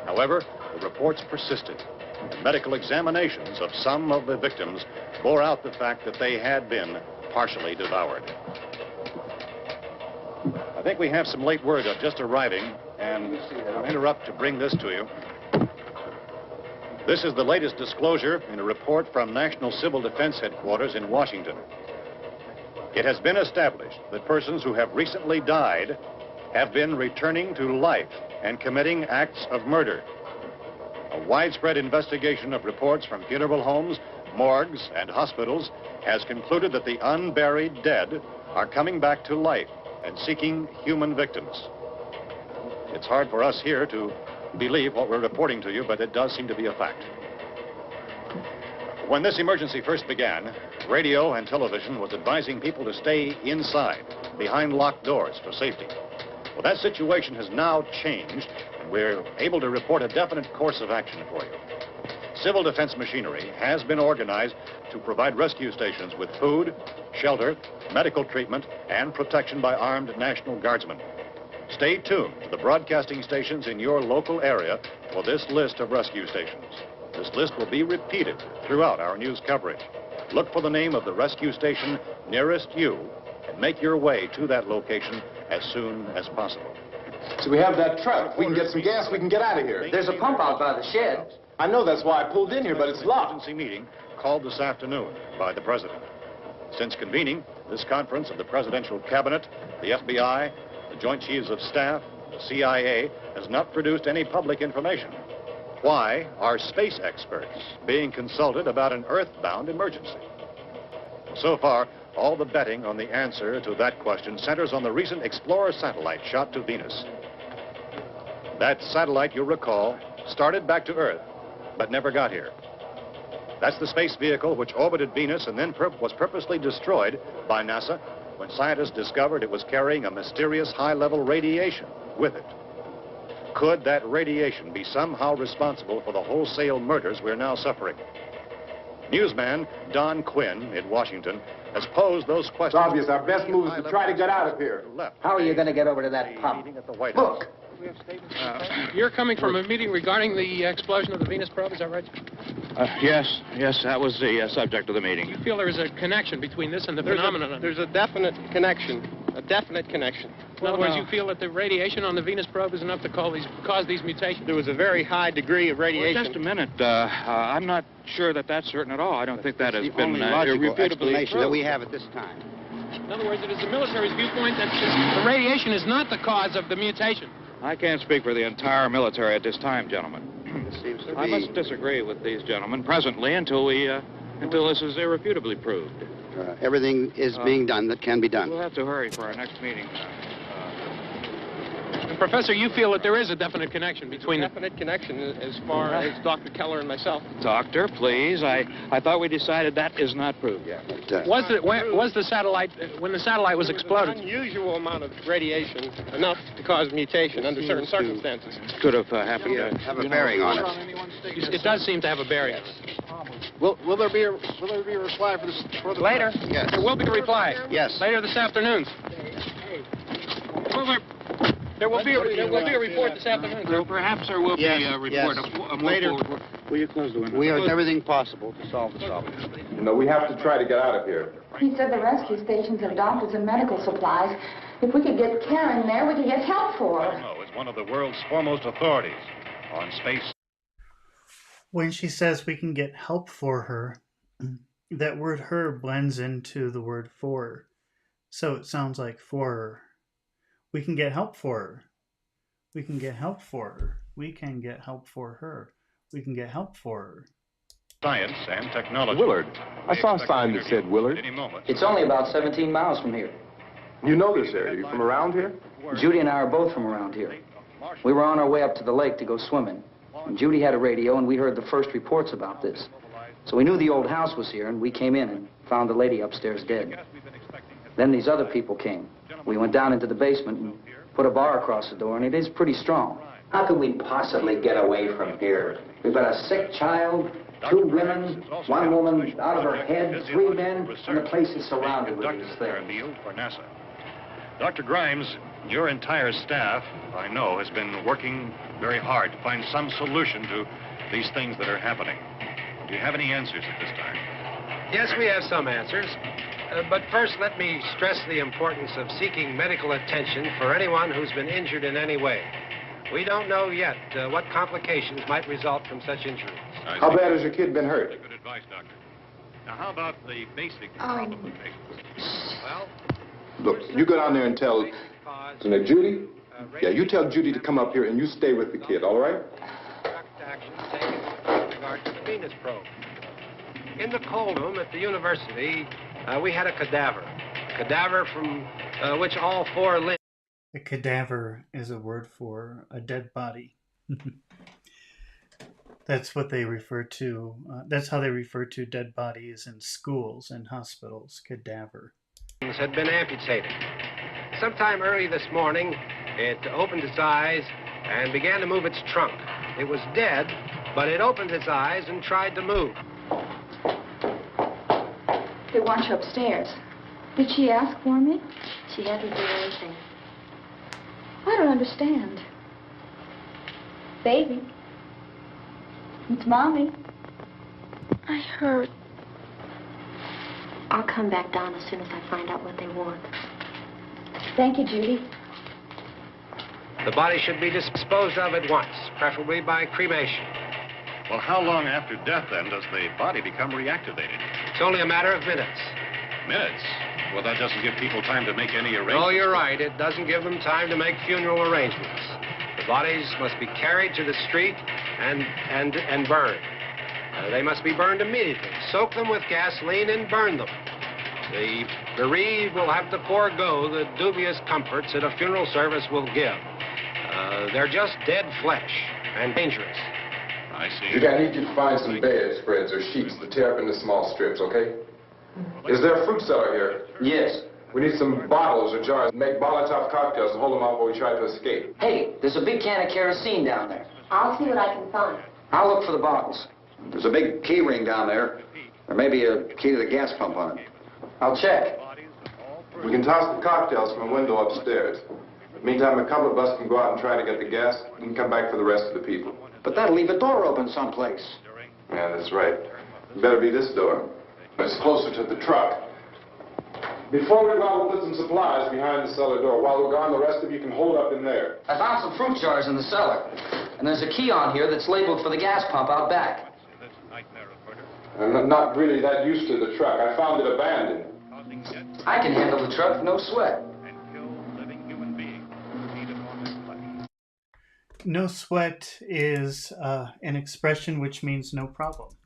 However, the reports persisted. The medical examinations of some of the victims bore out the fact that they had been partially devoured. I think we have some late word just arriving, and I'll interrupt to bring this to you. This is the latest disclosure in a report from National Civil Defense Headquarters in Washington. It has been established that persons who have recently died have been returning to life and committing acts of murder. A widespread investigation of reports from funeral homes, morgues, and hospitals has concluded that the unburied dead are coming back to life and seeking human victims. It's hard for us here to believe what we're reporting to you, but it does seem to be a fact. When this emergency first began, radio and television was advising people to stay inside, behind locked doors for safety. Well, that situation has now changed, and we're able to report a definite course of action for you. Civil defense machinery has been organized to provide rescue stations with food, shelter, medical treatment, and protection by armed National Guardsmen. Stay tuned to the broadcasting stations in your local area for this list of rescue stations. This list will be repeated throughout our news coverage. Look for the name of the rescue station nearest you and make your way to that location as soon as possible. So we have that truck. If we can get some gas, we can get out of here. There's a pump out by the shed. I know, that's why I pulled in here, but it's locked. Emergency meeting called this afternoon by the President. Since convening this conference of the Presidential Cabinet, the FBI, the Joint Chiefs of Staff, the CIA has not produced any public information. Why are space experts being consulted about an earthbound emergency? So far, all the betting on the answer to that question centers on the recent Explorer satellite shot to Venus. That satellite, you'll recall, started back to Earth, but never got here. That's the space vehicle which orbited Venus and then was purposely destroyed by NASA when scientists discovered it was carrying a mysterious high-level radiation with it. Could that radiation be somehow responsible for the wholesale murders we're now suffering? Newsman Don Quinn in Washington has posed those questions. It's obvious our best move is to try to get out of here. How are you going to get over to that pump? Look! You're coming from a meeting regarding the explosion of the Venus probe, is that right? Yes, that was the subject of the meeting. You feel there is a connection between this and the phenomenon? There's a definite connection. In other words, you feel that the radiation on the Venus probe is enough to cause these mutations? There was a very high degree of radiation. Well, just a minute. I'm not sure that that's certain at all. I don't think that has been irrefutably that we have at this time. In other words, it is the military's viewpoint that the radiation is not the cause of the mutation. I can't speak for the entire military at this time, gentlemen. Seems to I must disagree with these gentlemen presently until this is irrefutably proved. Everything is being done that can be done. We'll have to hurry for our next meeting. And Professor, you feel that there is a definite connection between the... Definite connection as far as Dr. Keller and myself. Doctor, please. I thought we decided that is not proved yet. Was the satellite, when the satellite was exploded... An unusual amount of radiation, enough to cause mutation under certain circumstances. Could have happened. Have a bearing on it. It does seem to have a bearing. Will there be a reply for this? Later? Yes. There will be a reply. Yes. Later this afternoon. There will be a report this afternoon. Perhaps there will be a report. Later. Will you close the window? We are everything possible to solve the problem. You know, we have to try to get out of here. He said the rescue stations have doctors and medical supplies. If we could get Karen there, we could get help for her. No, it's one of the world's foremost authorities on space. When she says we can get help for her, that word her blends into the word for. So it sounds like for her. We can get help for her. We can get help for her. We can get help for her. We can get help for her. Science and technology. Willard. I saw a sign that said Willard. Any moment. It's only about 17 miles from here. You know this area. You from around here? Judy and I are both from around here. We were on our way up to the lake to go swimming. And Judy had a radio, and we heard the first reports about this. So we knew the old house was here, and we came in and found the lady upstairs dead. Then these other people came. We went down into the basement and put a bar across the door, and it is pretty strong. How could we possibly get away from here? We've got a sick child, 2 women, 1 woman out of her head, 3 men, and the place is surrounded with these things. For NASA. Dr. Grimes, your entire staff, I know, has been working very hard to find some solution to these things that are happening. Do you have any answers at this time? Yes, we have some answers. But first, let me stress the importance of seeking medical attention for anyone who's been injured in any way. We don't know yet what complications might result from such injuries. How bad has your kid been hurt? Good advice, Doctor. Now, how about the basic problem of patients? Well, Look, you go down there and tell Judy, Yeah, you tell Judy to come up here and you stay with the kid, all right? Action taken with regard to the Venus probe. In the cold room at the university, we had a cadaver from which all four limbs. A cadaver is a word for a dead body. That's what they refer to. That's how they refer to dead bodies in schools and hospitals. Cadaver. Had been amputated. Sometime early this morning, it opened its eyes and began to move its trunk. It was dead, but it opened its eyes and tried to move. They want you upstairs. Did she ask for me? She hasn't done anything. I don't understand. Baby. It's Mommy. I heard. I'll come back down as soon as I find out what they want. Thank you, Judy. The body should be disposed of at once, preferably by cremation. Well, how long after death, then, does the body become reactivated? It's only a matter of minutes. Minutes? Well, that doesn't give people time to make any arrangements. Oh, you're right. It doesn't give them time to make funeral arrangements. The bodies must be carried to the street and burned. They must be burned immediately. Soak them with gasoline and burn them. The bereaved will have to forego the dubious comforts that a funeral service will give. They're just dead flesh and dangerous. I see. Judy, I need you to find some bedspreads or sheets to tear up into small strips, okay? Is there a fruit cellar here? Yes. We need some bottles or jars to make Molotov cocktails and hold them out while we try to escape. Hey, there's a big can of kerosene down there. I'll see what I can find. I'll look for the bottles. There's a big key ring down there. There may be a key to the gas pump on it. I'll check. We can toss the cocktails from a window upstairs. Meantime, a couple of us can go out and try to get the gas and come back for the rest of the people. But that'll leave a door open someplace. Yeah, that's right. It better be this door. It's closer to the truck. Before we go, we'll put some supplies behind the cellar door. While we're gone, the rest of you can hold up in there. I found some fruit jars in the cellar. And there's a key on here that's labeled for the gas pump out back. I'm not really that used to the truck. I found it abandoned. I can handle the truck, no sweat. No sweat is an expression which means no problem.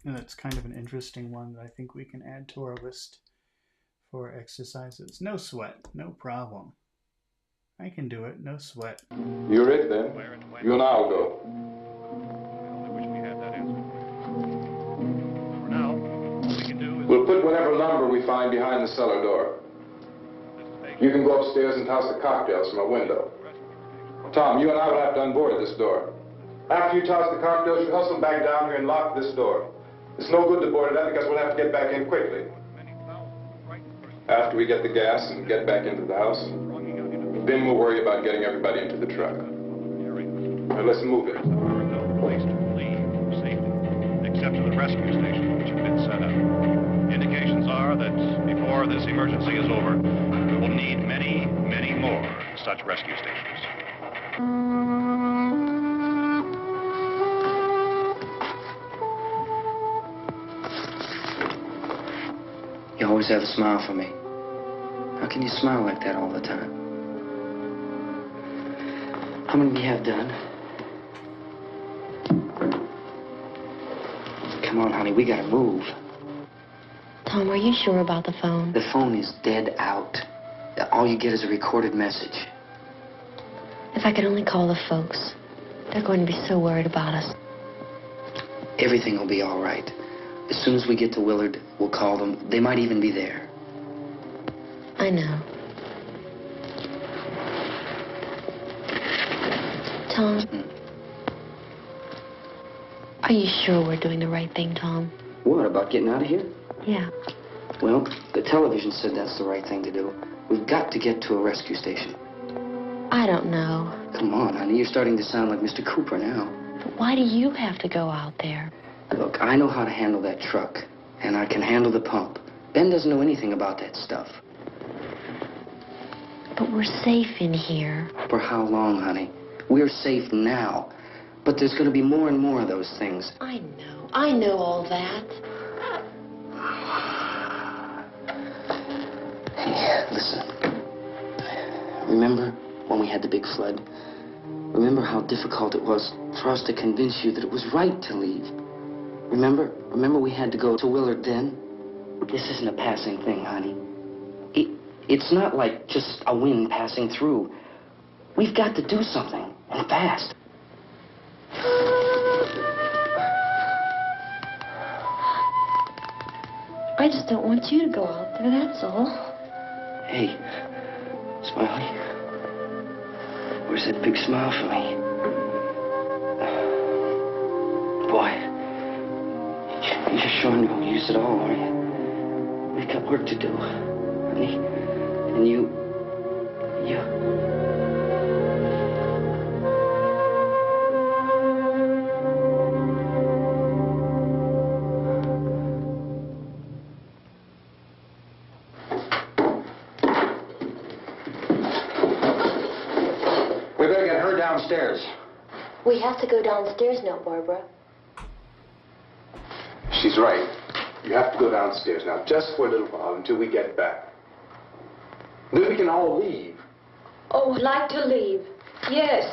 And it's kind of an interesting one that I think we can add to our list for exercises. No sweat, no problem. I can do it, no sweat. You're it then. You and I'll go. We'll put whatever lumber we find behind the cellar door. You can go upstairs and toss the cocktails from a window. Tom, you and I will have to unboard this door. After you toss the cocktails, you hustle back down here and lock this door. It's no good to board it up because we'll have to get back in quickly. After we get the gas and get back into the house, then we'll worry about getting everybody into the truck. Now let's move it. No place to leave safely, except to the rescue station, which has been set up. Indications are that before this emergency is over, we will need many, many more such rescue stations. You always have a smile for me. How can you smile like that all the time? How many do you have done? Come on, honey, we gotta move. Tom, are you sure about the phone? The phone is dead out. All you get is a recorded message. If I could only call the folks. They're going to be so worried about us. Everything will be all right. As soon as we get to Willard, we'll call them. They might even be there. I know. Tom, are you sure we're doing the right thing, Tom? What, about getting out of here? Yeah. Well, the television said that's the right thing to do. We've got to get to a rescue station. I don't know. Come on, honey, you're starting to sound like Mr. Cooper now. But why do you have to go out there? Look, I know how to handle that truck, and I can handle the pump. Ben doesn't know anything about that stuff. But we're safe in here. For how long, honey? We're safe now. But there's going to be more and more of those things. I know all that. Hey, listen. Remember when we had the big flood. Remember how difficult it was for us to convince you that it was right to leave. Remember we had to go to Willard then? This isn't a passing thing, honey. It's not like just a wind passing through. We've got to do something, and fast. I just don't want you to go out there, that's all. Hey, Smiley. Where's that big smile for me? Boy, you're sure no use at all, are you? We've got work to do, honey. And you... We better get her downstairs. We have to go downstairs now, Barbara. She's right. You have to go downstairs now, just for a little while, until we get back. Then we can all leave. Oh, I'd like to leave. Yes.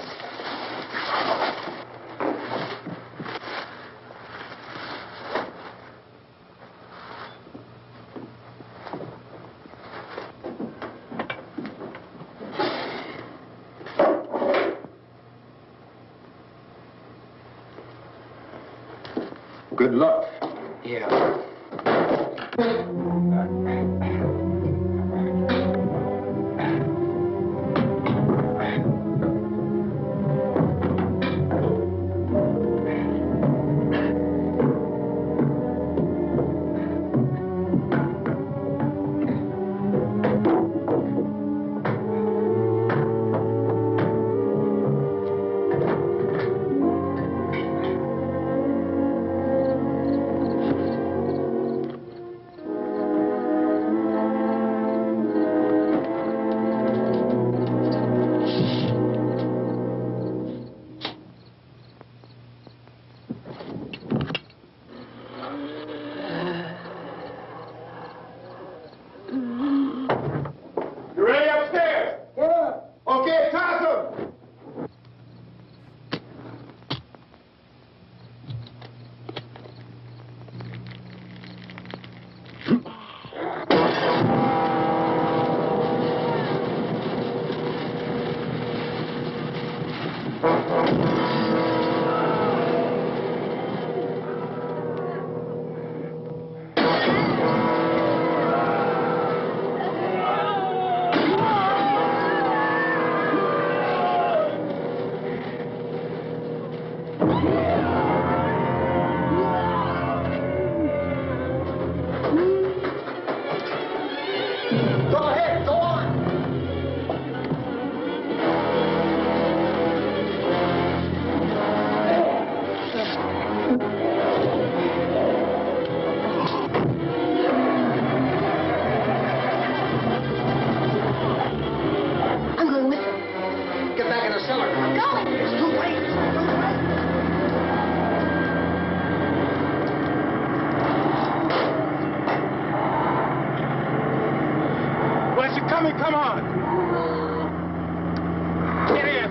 Good luck. Yeah. Come on. Get in.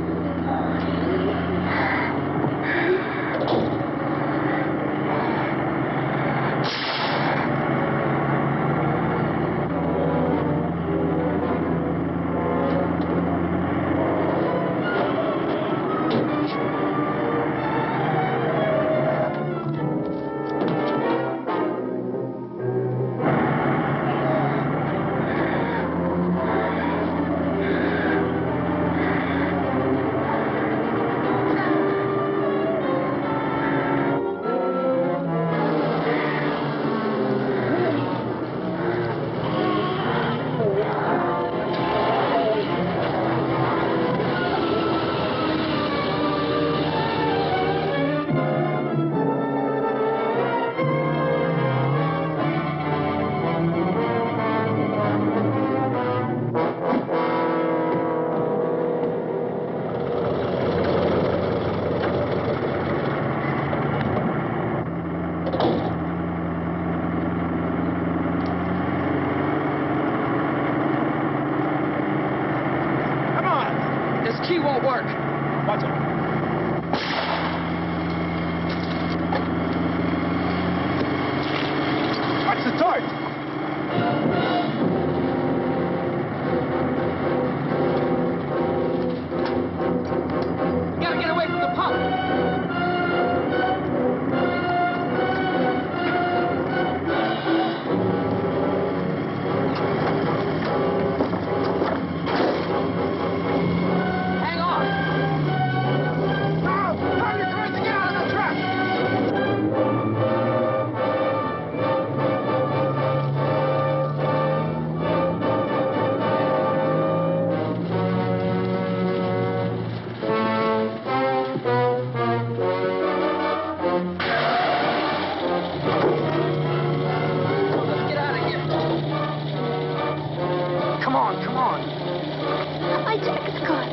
won't work. Watch it. Watch the torch. You gotta get away from the pump. Hang on. No! Turn your cars to get out of the truck! Let's get out of here. Come on, come on. My jacket's caught.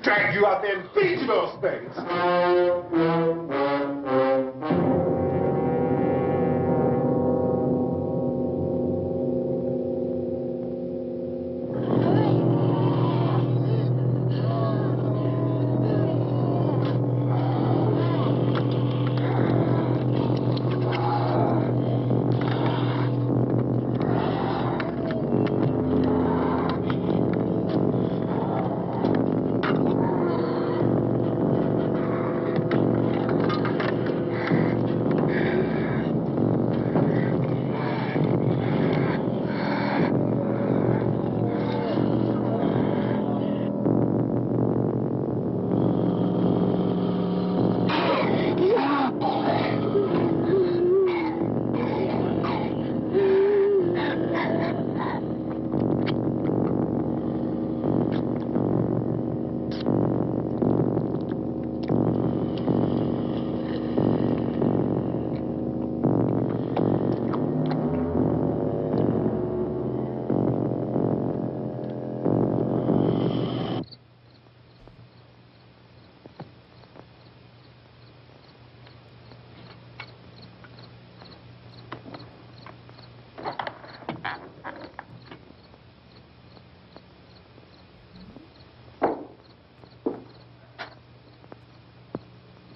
Drag you out there and feed you those things.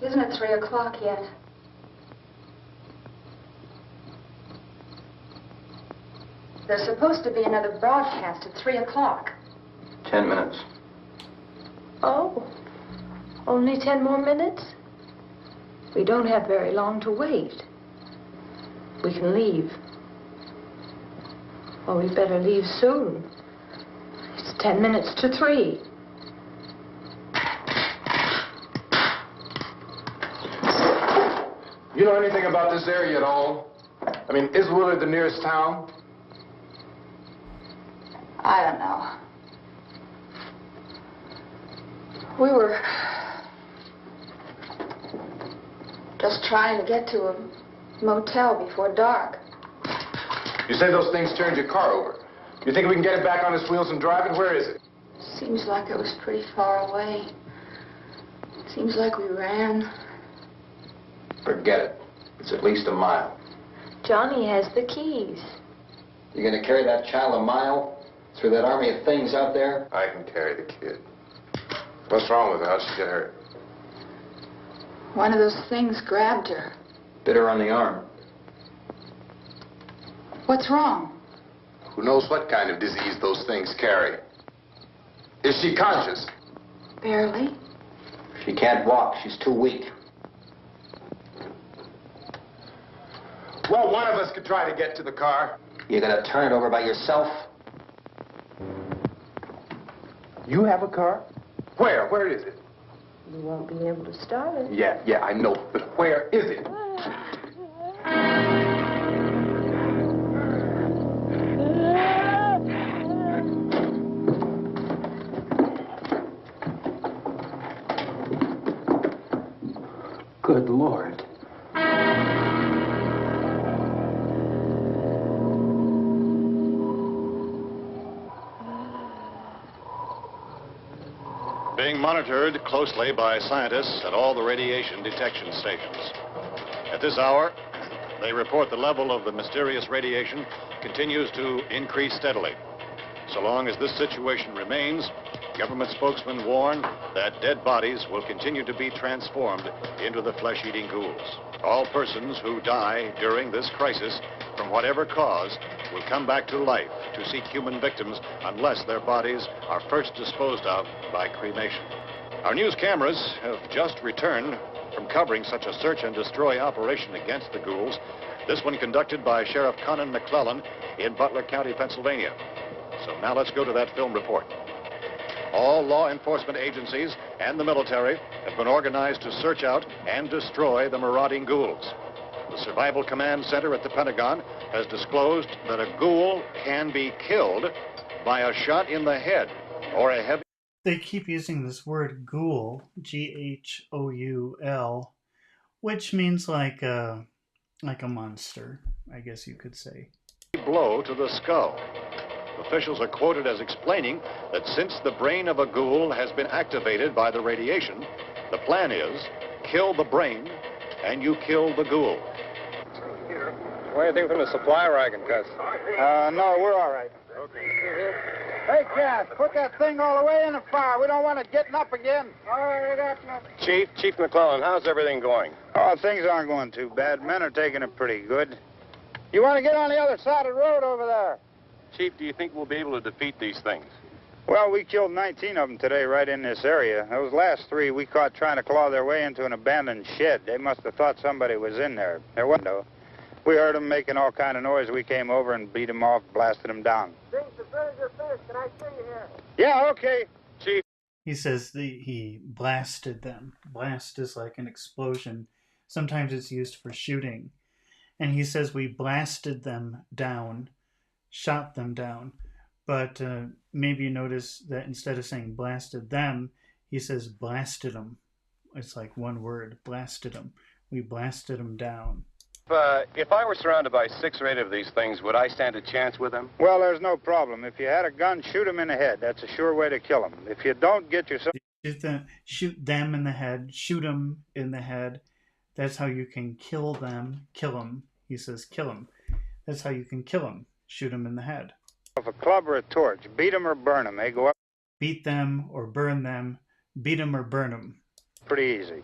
Isn't it 3 o'clock yet? There's supposed to be another broadcast at 3 o'clock. 10 minutes. Oh, only 10 more minutes? We don't have very long to wait. We can leave. Oh, we better leave soon. It's 10 minutes to 3. You know anything about this area at all? I mean, is Willard the nearest town? I don't know. We were just trying to get to a motel before dark. You say those things turned your car over. You think we can get it back on its wheels and drive it? Where is it? Seems like it was pretty far away. Seems like we ran. Forget it. It's at least a mile. Johnny has the keys. You gonna carry that child a mile through that army of things out there? I can carry the kid. What's wrong with her? How'd she get hurt? One of those things grabbed her. Bit her on the arm. What's wrong? Who knows what kind of disease those things carry? Is she conscious? Barely. She can't walk. She's too weak. Well, one of us could try to get to the car. You gonna turn it over by yourself? You have a car? Where? Where is it? You won't be able to start it. Yeah, I know. But where is it? Good Lord. Being monitored closely by scientists at all the radiation detection stations. At this hour, they report the level of the mysterious radiation continues to increase steadily. So long as this situation remains, government spokesmen warn that dead bodies will continue to be transformed into the flesh-eating ghouls. All persons who die during this crisis, from whatever cause, will come back to life to seek human victims unless their bodies are first disposed of by cremation. Our news cameras have just returned from covering such a search and destroy operation against the ghouls, this one conducted by Sheriff Conan McClellan in Butler County, Pennsylvania. So now let's go to that film report. All law enforcement agencies and the military have been organized to search out and destroy the marauding ghouls. The Survival Command Center at the Pentagon has disclosed that a ghoul can be killed by a shot in the head or a heavy... They keep using this word ghoul, G-H-O-U-L, which means like a monster, I guess you could say. blow to the skull. Officials are quoted as explaining that since the brain of a ghoul has been activated by the radiation, the plan is kill the brain and you kill the ghoul. What do you think from the supply wagon, Gus? No, we're all right. Hey, Cass, put that thing all the way in the fire. We don't want it getting up again. All right, after. Chief McClellan, how's everything going? Oh, things aren't going too bad. Men are taking it pretty good. You want to get on the other side of the road over there? Chief, do you think we'll be able to defeat these things? Well, we killed 19 of them today right in this area. Those last 3 we caught trying to claw their way into an abandoned shed. They must have thought somebody was in there. There wasn't, though. We heard them making all kind of noise. We came over and beat them off, blasted them down. Things as good as you're finished. Can I see you here? Yeah, okay. Chief. He says he blasted them. Blast is like an explosion. Sometimes it's used for shooting. And he says we blasted them down, shot them down. But maybe you notice that instead of saying blasted them, he says blasted them. It's like one word, blasted them. We blasted them down. If I were surrounded by 6 or 8 of these things, would I stand a chance with them? Well, there's no problem. If you had a gun, shoot them in the head. That's a sure way to kill them. If you don't, get yourself... Shoot them in the head. Shoot them in the head. That's how you can kill them. Kill them. He says kill them. That's how you can kill them. Shoot them in the head. A club or a torch. Beat them or burn them. They go up. Beat them or burn them. Beat them or burn them. Pretty easy.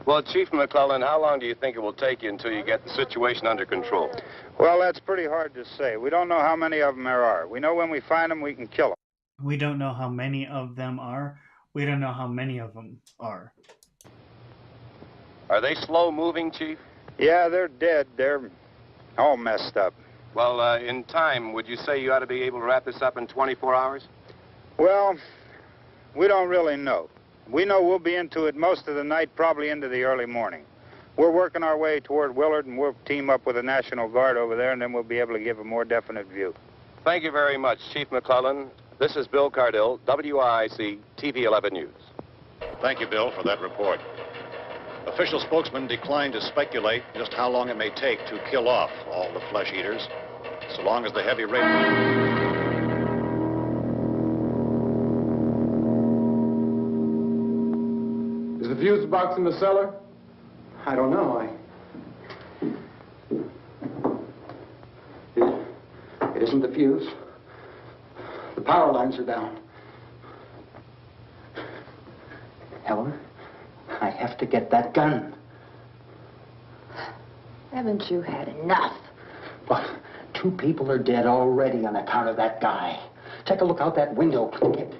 Well, Chief McClellan, how long do you think it will take you until you get the situation under control? Well, that's pretty hard to say. We don't know how many of them there are. We know when we find them, we can kill them. We don't know how many of them are. We don't know how many of them are. Are they slow moving, Chief? Yeah, they're dead. They're all messed up. Well, in time, would you say you ought to be able to wrap this up in 24 hours? Well, we don't really know. We know we'll be into it most of the night, probably into the early morning. We're working our way toward Willard, and we'll team up with the National Guard over there, and then we'll be able to give a more definite view. Thank you very much, Chief McClellan. This is Bill Cardill, WIC TV 11 News. Thank you, Bill, for that report. Official spokesman declined to speculate just how long it may take to kill off all the flesh eaters, so long as the heavy rain... Is the fuse box in the cellar? I don't know. It isn't the fuse. The power lines are down. Helen, I have to get that gun. Haven't you had enough? But 2 people are dead already on account of that guy. Take a look out that window, click it.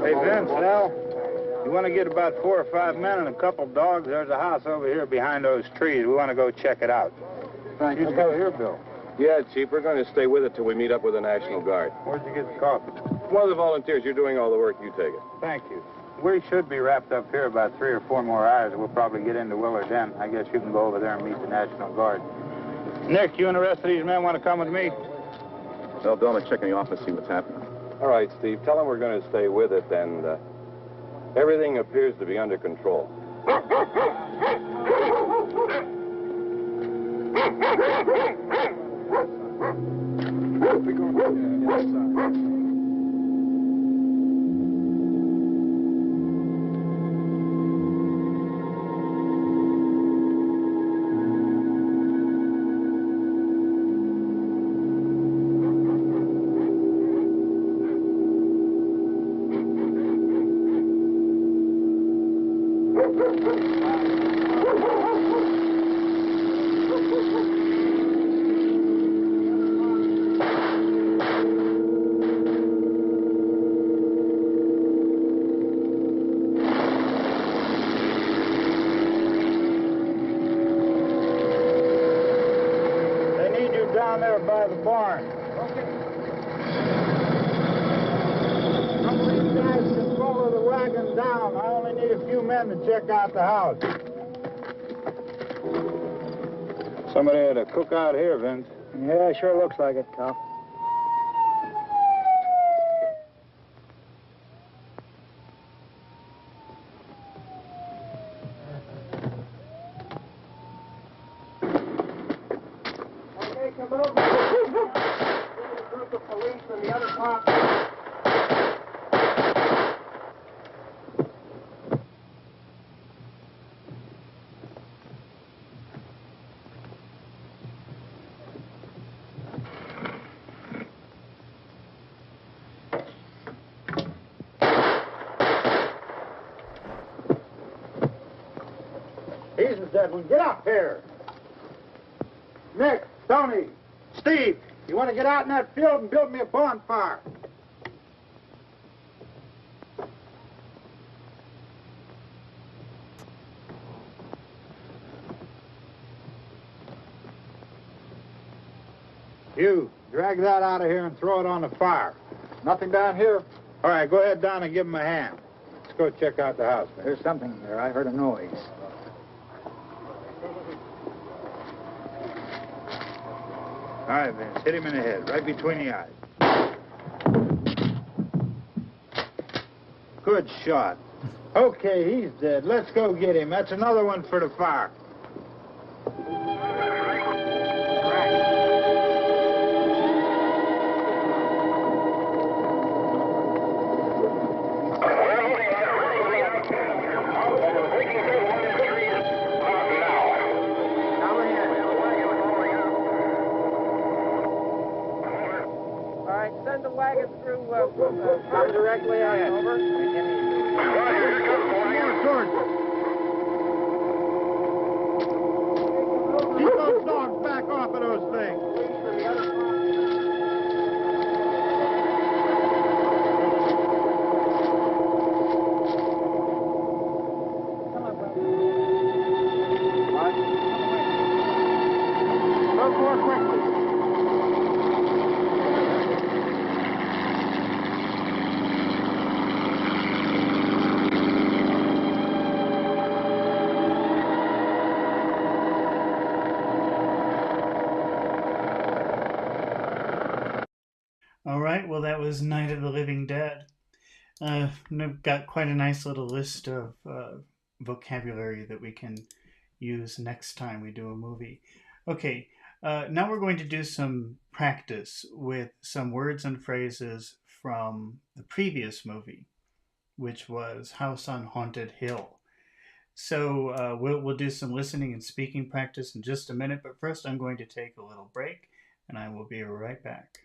Hey, Vince, Al, you want to get about 4 or 5 men and a couple dogs? There's a house over here behind those trees. We want to go check it out. Right. You go here, Bill. Yeah, Chief, we're going to stay with it till we meet up with the National Guard. Where'd you get the coffee? One of the volunteers, you're doing all the work, you take it. Thank you. We should be wrapped up here about 3 or 4 more hours. We'll probably get into Willard then. I guess you can go over there and meet the National Guard. Nick, you and the rest of these men want to come with me? Well, Bill, let's check in the office, see what's happening. All right, Steve, tell them we're going to stay with it, and everything appears to be under control. Down there by the barn. Okay. Some of these guys can follow the wagon down. I only need a few men to check out the house. Somebody had a cookout here, Vince. Yeah, sure looks like it, Cal. Come over. There's a group of police in the other part. He's the dead one. Get up here. Nick, Tony, Steve, you want to get out in that field and build me a bonfire? You, drag that out of here and throw it on the fire. Nothing down here. All right, go ahead down and give him a hand. Let's go check out the house. There's something there. I heard a noise. All right, Vince, hit him in the head, right between the eyes. Good shot. Okay, he's dead. Let's go get him. That's another one for the fire. Send the wagon through, come directly on over. Keep those dogs back off of those things. Move more quickly. All right, well, that was Night of the Living Dead. I've got quite a nice little list of vocabulary that we can use next time we do a movie. Okay, now we're going to do some practice with some words and phrases from the previous movie, which was House on Haunted Hill. So we'll do some listening and speaking practice in just a minute, but first I'm going to take a little break, and I will be right back.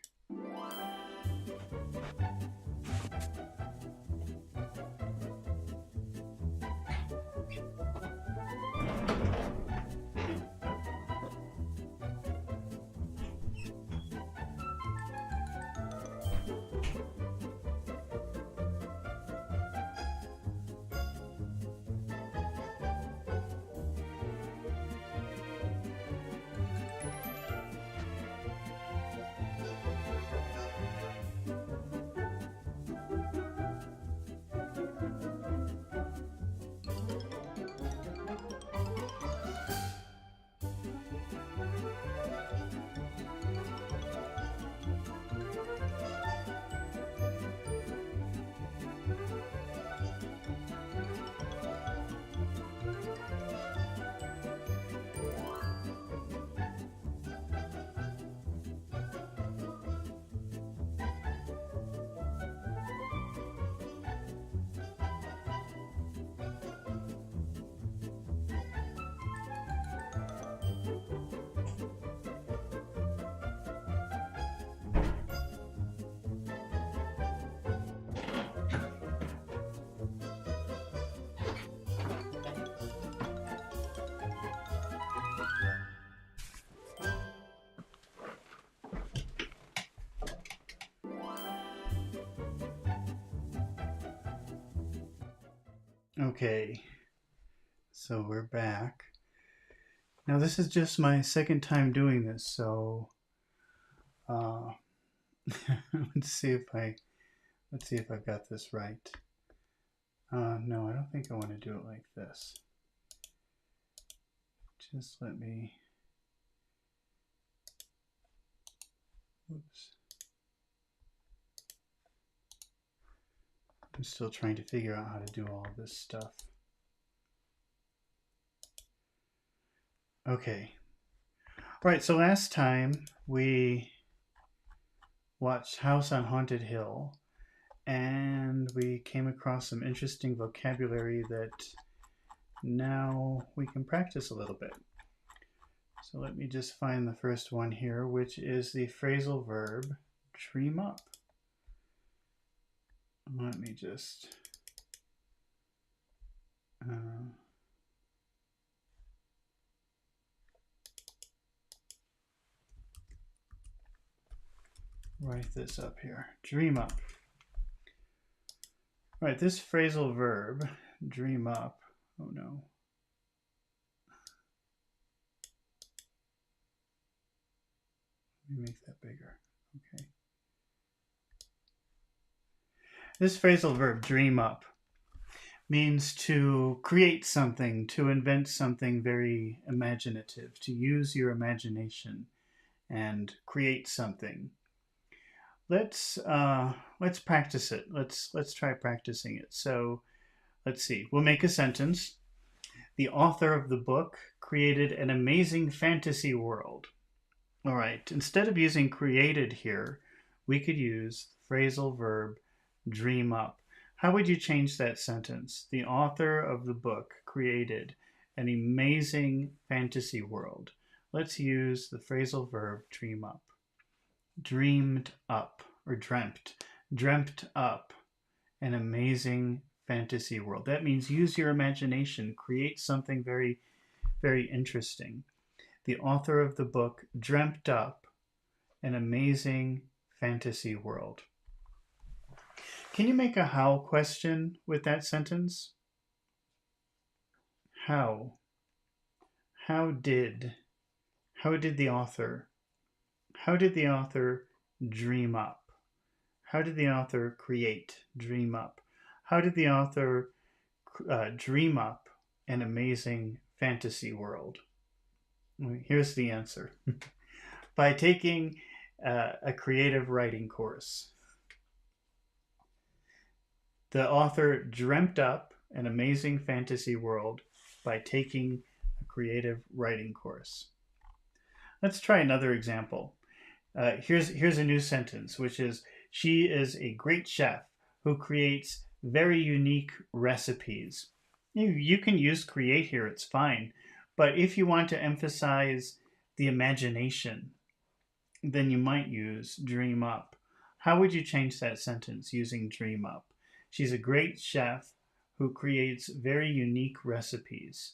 Okay, so we're back. Now this is just my second time doing this, so let's see if I've got this right. No, I don't think I want to do it like this. Just let me. Oops. I'm still trying to figure out how to do all this stuff. Okay. All right, so last time we watched House on Haunted Hill, and we came across some interesting vocabulary that now we can practice a little bit. So let me just find the first one here, which is the phrasal verb dream up. Let me just write this up here. Dream up. All right, this phrasal verb, dream up. Oh no. Let me make that bigger. Okay. This phrasal verb, dream up, means to create something, to invent something very imaginative, to use your imagination and create something. Let's practice it. Let's try practicing it. So let's see. We'll make a sentence. The author of the book created an amazing fantasy world. All right. Instead of using created here, we could use the phrasal verb dream up. How would you change that sentence? The author of the book created an amazing fantasy world. Let's use the phrasal verb dream up. Dreamed up, or dreamt up an amazing fantasy world. That means use your imagination, create something very, very interesting. The author of the book dreamt up an amazing fantasy world. Can you make a how question with that sentence? How? How did the author dream up? How did the author create, dream up? How did the author dream up an amazing fantasy world? Here's the answer. By taking a creative writing course. The author dreamt up an amazing fantasy world by taking a creative writing course. Let's try another example. Here's a new sentence, which is, she is a great chef who creates very unique recipes. You can use create here, it's fine. But if you want to emphasize the imagination, then you might use dream up. How would you change that sentence using dream up? She's a great chef who creates very unique recipes.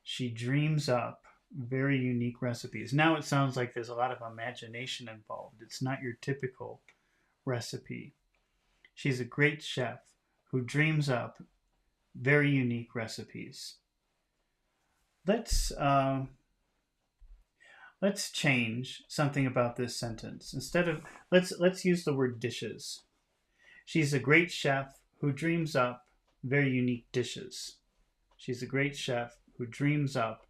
She dreams up very unique recipes. Now it sounds like there's a lot of imagination involved. It's not your typical recipe. She's a great chef who dreams up very unique recipes. Let's change something about this sentence. Instead of let's use the word dishes. She's a great chef who dreams up very unique dishes. She's a great chef who dreams up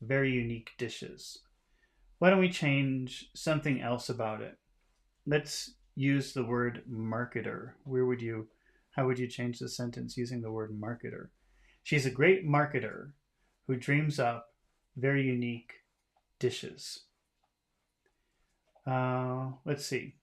very unique dishes. Why don't we change something else about it? Let's use the word marketer. How would you change the sentence using the word marketer? She's a great marketer who dreams up very unique dishes. Let's see.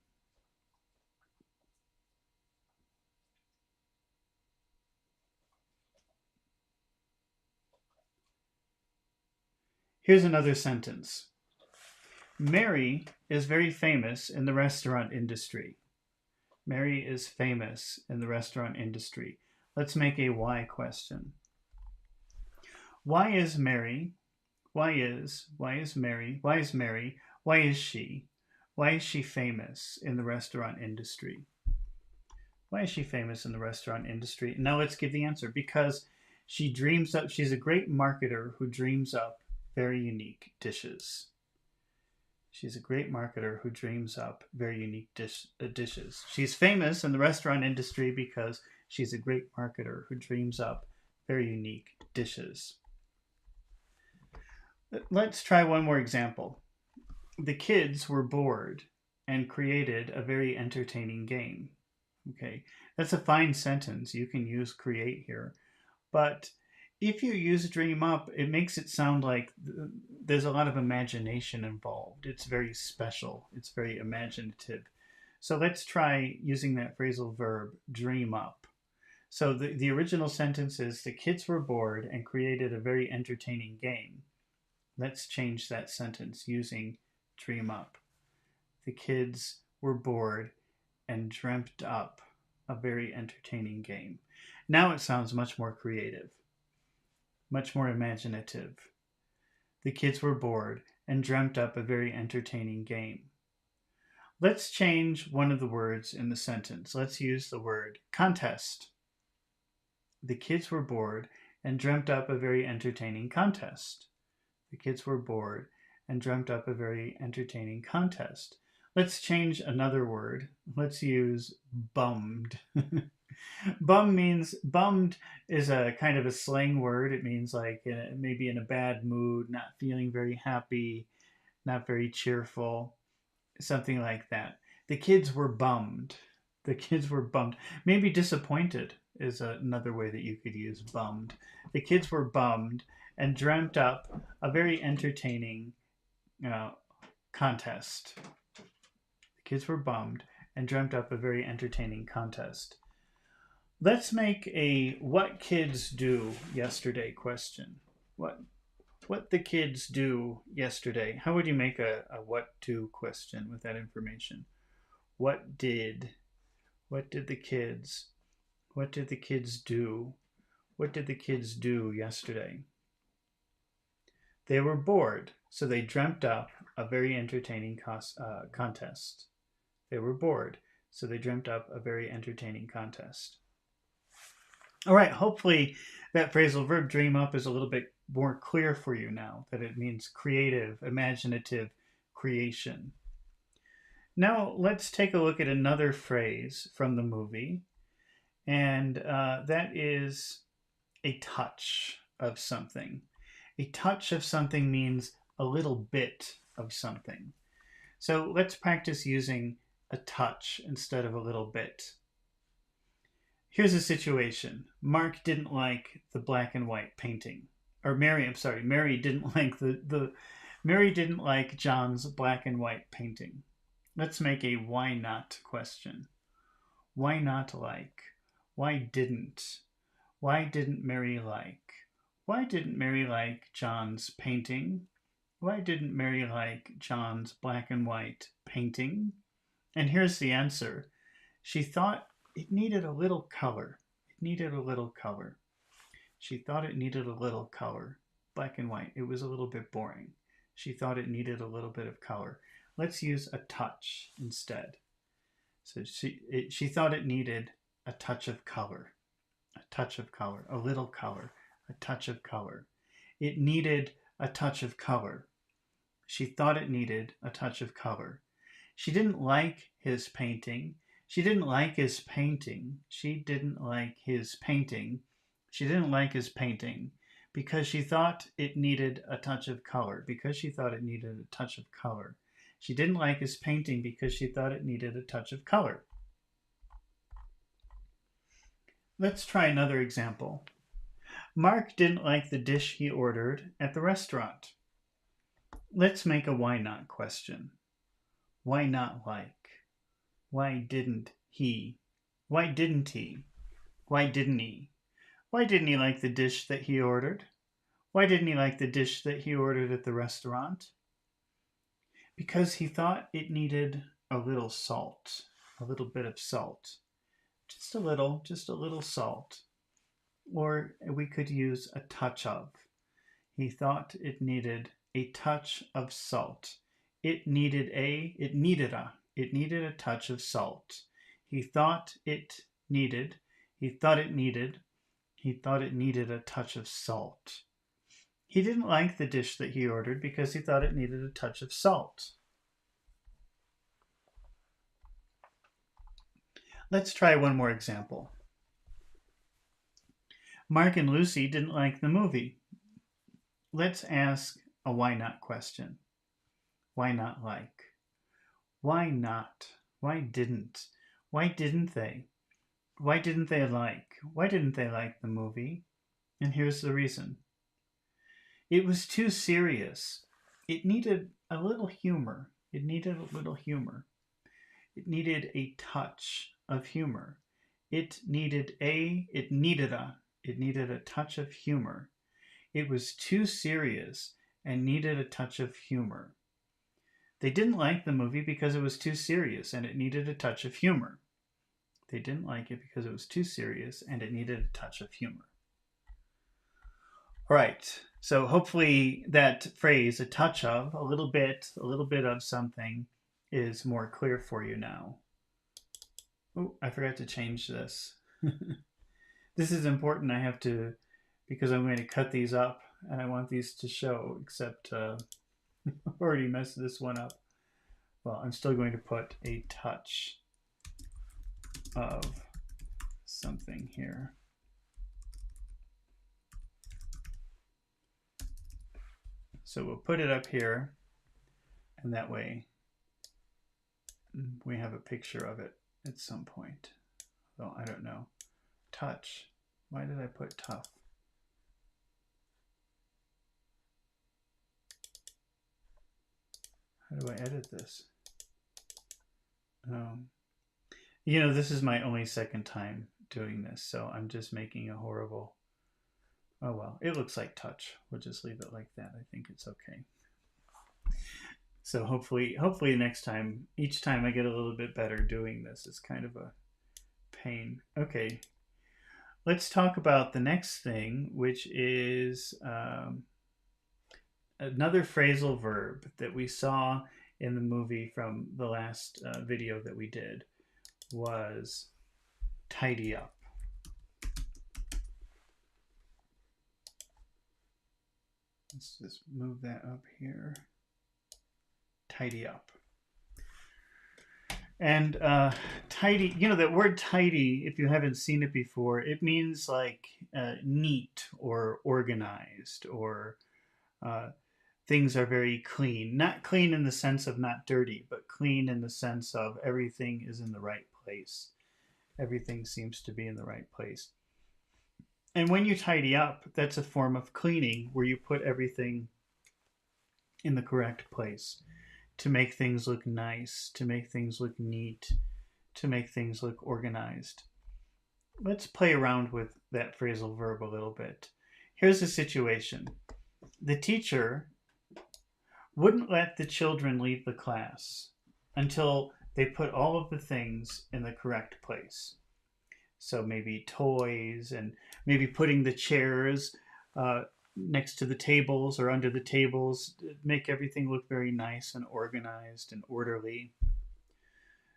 Here's another sentence. Mary is very famous in the restaurant industry. Mary is famous in the restaurant industry. Let's make a why question. Why is Mary? Why is Mary? Why is Mary? Why is she? Why is she famous in the restaurant industry? Why is she famous in the restaurant industry? Now let's give the answer. Because she dreams up, she's a great marketer who dreams up very unique dishes. She's a great marketer who dreams up very unique dishes. She's famous in the restaurant industry because she's a great marketer who dreams up very unique dishes. Let's try one more example. The kids were bored and created a very entertaining game. Okay, that's a fine sentence. You can use create here. But if you use dream up, it makes it sound like there's a lot of imagination involved. It's very special. It's very imaginative. So let's try using that phrasal verb, dream up. So the original sentence is, the kids were bored and created a very entertaining game. Let's change that sentence using dream up. The kids were bored and dreamt up a very entertaining game. Now it sounds much more creative, much more imaginative. The kids were bored and dreamt up a very entertaining game. Let's change one of the words in the sentence. Let's use the word contest. The kids were bored and dreamt up a very entertaining contest. The kids were bored and dreamt up a very entertaining contest. Let's change another word. Let's use bummed. Bummed is a kind of a slang word. It means like maybe in a bad mood, not feeling very happy, not very cheerful, something like that. The kids were bummed. The kids were bummed. Maybe disappointed is another way that you could use bummed. The kids were bummed and dreamt up a very entertaining contest. The kids were bummed and dreamt up a very entertaining contest. Let's make a what kids do yesterday question. What the kids do yesterday. How would you make a what to question with that information? What did the kids do? What did the kids do yesterday? They were bored, so they dreamt up a very entertaining contest. They were bored, so they dreamt up a very entertaining contest. All right, hopefully that phrasal verb dream up is a little bit more clear for you now, that it means creative, imaginative creation. Now let's take a look at another phrase from the movie, and that is a touch of something. A touch of something means a little bit of something. So let's practice using a touch instead of a little bit. Here's a situation. Mark didn't like the black and white painting. Or Mary didn't like Mary didn't like John's black and white painting. Let's make a why not question. Why not like? Why didn't? Why didn't Mary like? Why didn't Mary like John's painting? Why didn't Mary like John's black and white painting? And here's the answer. She thought it needed a little color. It needed a little color. She thought it needed a little color. Black and white. It was a little bit boring. She thought it needed a little bit of color. Let's use a touch instead. So she thought it needed a touch of color. A touch of color. A little color. A touch of color. It needed a touch of color. She thought it needed a touch of color. She didn't like his painting. She didn't like his painting. She didn't like his painting. She didn't like his painting because she thought it needed a touch of color. Because she thought it needed a touch of color. She didn't like his painting because she thought it needed a touch of color. Let's try another example. Mark didn't like the dish he ordered at the restaurant. Let's make a why not question. Why not like? Why didn't he? Why didn't he? Why didn't he? Why didn't he like the dish that he ordered? Why didn't he like the dish that he ordered at the restaurant? Because he thought it needed a little salt, a little bit of salt. Just a little salt. Or we could use a touch of. He thought it needed a touch of salt. It needed a touch of salt. He thought it needed a touch of salt. He didn't like the dish that he ordered because he thought it needed a touch of salt. Let's try one more example. Mark and Lucy didn't like the movie. Let's ask a why not question. Why not like? Why not? Why didn't? Why didn't they? Why didn't they like? Why didn't they like the movie? And here's the reason. It was too serious. It needed a little humor. It needed a touch of humor. It needed a touch of humor. It was too serious and needed a touch of humor. They didn't like the movie because it was too serious and it needed a touch of humor. They didn't like it because it was too serious and it needed a touch of humor. All right, so hopefully that phrase, a touch of, a little bit of something, is more clear for you now. Oh, I forgot to change this. This is important. I have to, because I'm going to cut these up and I want these to show, except I've already messed this one up. Well, I'm still going to put a touch of something here. So we'll put it up here, and that way we have a picture of it at some point. Well, I don't know. Touch. Why did I put tough? How do I edit this? You know, this is my only second time doing this, so I'm just making a horrible... Oh well, it looks like touch. We'll just leave it like that. I think it's okay. So hopefully next time, each time I get a little bit better doing this. It's kind of a pain. Okay, let's talk about the next thing, which is another phrasal verb that we saw in the movie from the last video that we did, was tidy up. Let's just move that up here. Tidy up. And tidy, you know, that word tidy, if you haven't seen it before, it means like neat or organized, or things are very clean. Not clean in the sense of not dirty, but clean in the sense of everything is in the right place. Everything seems to be in the right place. And when you tidy up, that's a form of cleaning where you put everything in the correct place to make things look nice, to make things look neat, to make things look organized. Let's play around with that phrasal verb a little bit. Here's the situation. The teacher wouldn't let the children leave the class until they put all of the things in the correct place. So maybe toys, and maybe putting the chairs next to the tables or under the tables, make everything look very nice and organized and orderly.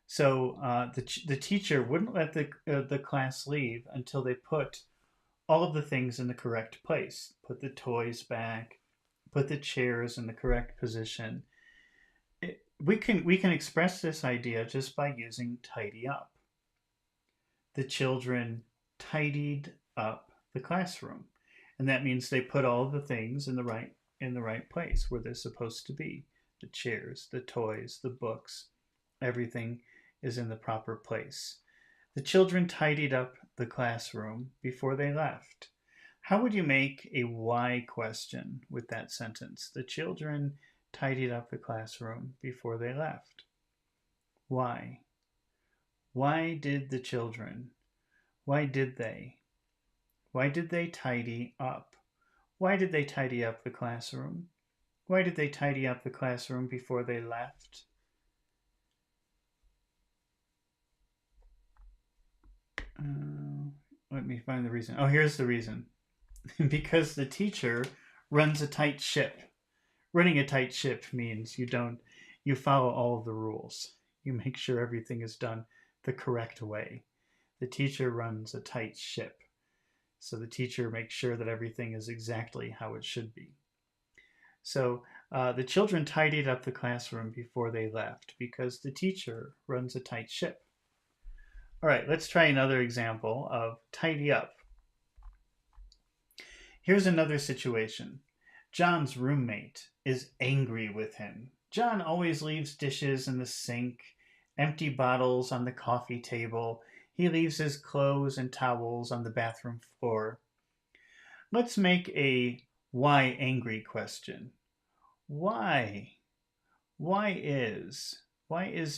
So the teacher wouldn't let the class leave until they put all of the things in the correct place. Put the toys back, put the chairs in the correct position. We can express this idea just by using tidy up. The children tidied up the classroom, and that means they put all the things in the right place where they're supposed to be. The chairs, the toys, the books, everything is in the proper place. The children tidied up the classroom before they left. How would you make a why question with that sentence? The children tidied up the classroom before they left. Why? Why did the children? Why did they? Why did they tidy up? Why did they tidy up the classroom? Why did they tidy up the classroom before they left? Let me find the reason. Oh, here's the reason. Because the teacher runs a tight ship. Running a tight ship means you follow all of the rules. You make sure everything is done the correct way. The teacher runs a tight ship. So the teacher makes sure that everything is exactly how it should be. So the children tidied up the classroom before they left because the teacher runs a tight ship. All right, let's try another example of tidy up. Here's another situation. John's roommate is angry with him. John always leaves dishes in the sink, empty bottles on the coffee table. He leaves his clothes and towels on the bathroom floor. Let's make a why angry question. Why? Why is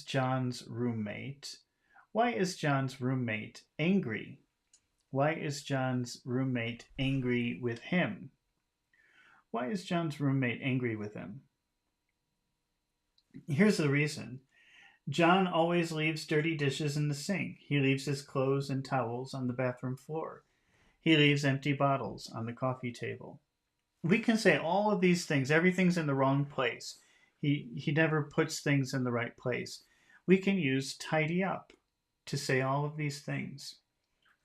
John's roommate angry? Why is John's roommate angry with him? Why is John's roommate angry with him? Here's the reason. John always leaves dirty dishes in the sink. He leaves his clothes and towels on the bathroom floor. He leaves empty bottles on the coffee table. We can say all of these things. Everything's in the wrong place. He never puts things in the right place. We can use tidy up to say all of these things.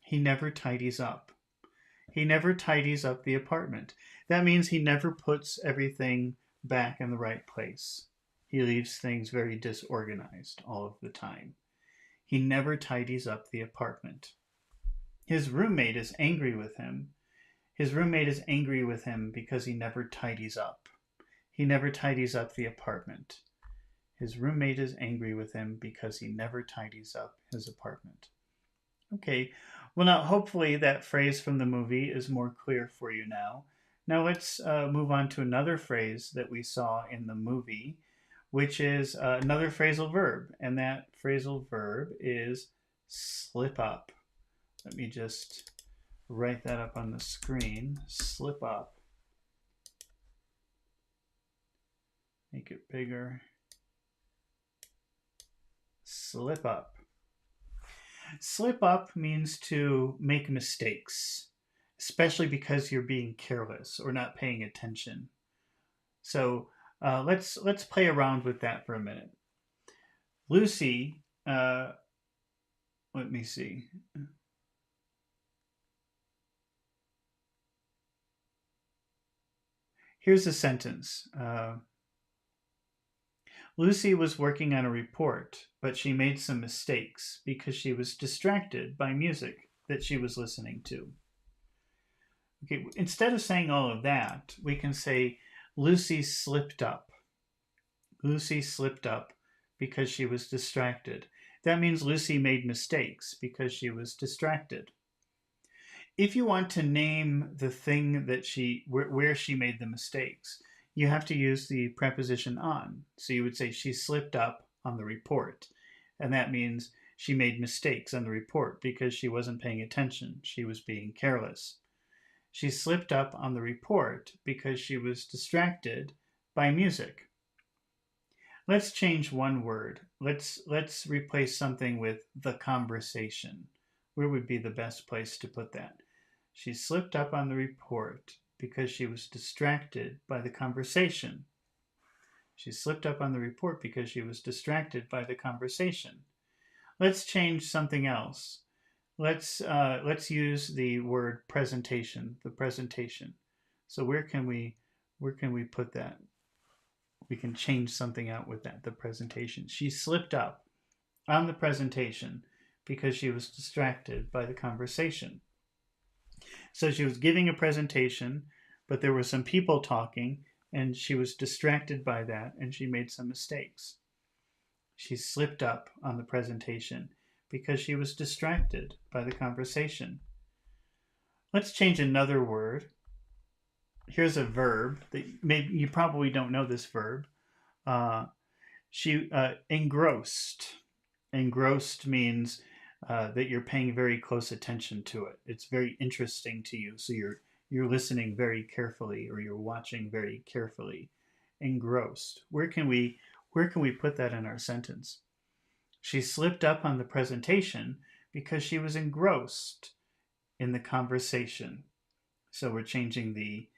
He never tidies up. He never tidies up the apartment. That means he never puts everything back in the right place. He leaves things very disorganized all of the time. He never tidies up the apartment. His roommate is angry with him. His roommate is angry with him because he never tidies up. He never tidies up the apartment. His roommate is angry with him because he never tidies up his apartment. Okay, well now hopefully that phrase from the movie is more clear for you now. Now let's move on to another phrase that we saw in the movie, which is another phrasal verb, and that phrasal verb is slip up. Let me just write that up on the screen. Slip up. Make it bigger. Slip up. Slip up means to make mistakes, especially because you're being careless or not paying attention. So let's play around with that for a minute. Lucy, let me see. Here's a sentence. Lucy was working on a report, but she made some mistakes because she was distracted by music that she was listening to. Okay, instead of saying all of that, we can say Lucy slipped up. Lucy slipped up because she was distracted. That means Lucy made mistakes because she was distracted. If you want to name the thing that where she made the mistakes, you have to use the preposition on. So you would say she slipped up on the report. And that means she made mistakes on the report because she wasn't paying attention. She was being careless. She slipped up on the report because she was distracted by music. Let's change one word. Let's replace something with the conversation. Where would be the best place to put that? She slipped up on the report because she was distracted by the conversation. She slipped up on the report because she was distracted by the conversation. Let's change something else. Let's use the word presentation, the presentation. So where can we put that? We can change something out with that, the presentation. She slipped up on the presentation because she was distracted by the conversation. So she was giving a presentation, but there were some people talking, and she was distracted by that, and she made some mistakes. She slipped up on the presentation because she was distracted by the conversation. Let's change another word. Here's a verb that maybe you probably don't know this verb. She engrossed. Engrossed means that you're paying very close attention to it. It's very interesting to you, so You're listening very carefully, or you're watching very carefully. Engrossed. Where can we put that in our sentence? She slipped up on the presentation because she was engrossed in the conversation. So we're changing the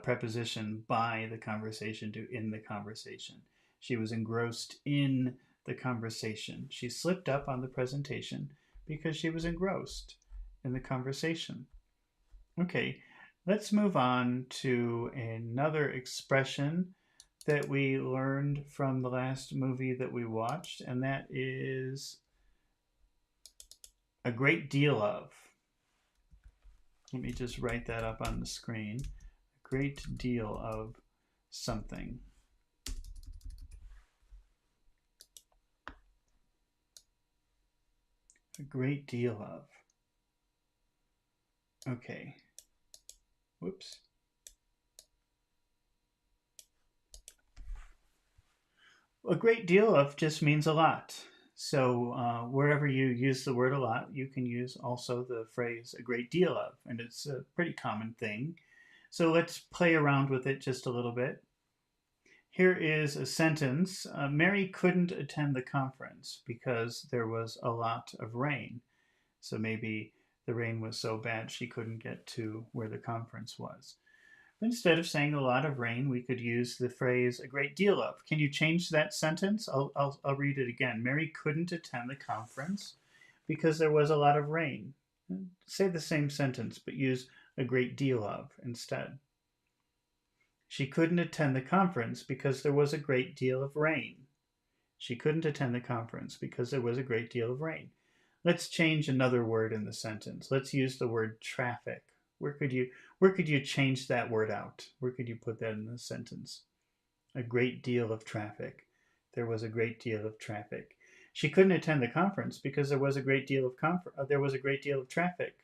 preposition by the conversation to in the conversation. She was engrossed in the conversation. She slipped up on the presentation because she was engrossed in the conversation. Okay, let's move on to another expression that we learned from the last movie that we watched, and that is a great deal of. Let me just write that up on the screen. A great deal of something. A great deal of. Okay. Whoops. A great deal of just means a lot. So wherever you use the word a lot, you can use also the phrase a great deal of, and it's a pretty common thing. So let's play around with it just a little bit. Here is a sentence. Mary couldn't attend the conference because there was a lot of rain. So maybe the rain was so bad she couldn't get to where the conference was. Instead of saying a lot of rain, we could use the phrase a great deal of. Can you change that sentence? I'll read it again. Mary couldn't attend the conference because there was a lot of rain. Say the same sentence, but use a great deal of instead. She couldn't attend the conference because there was a great deal of rain. She couldn't attend the conference because there was a great deal of rain. Let's change another word in the sentence. Let's use the word traffic. Where could you change that word out? Where could you put that in the sentence? A great deal of traffic. There was a great deal of traffic. She couldn't attend the conference because there was a great deal of traffic.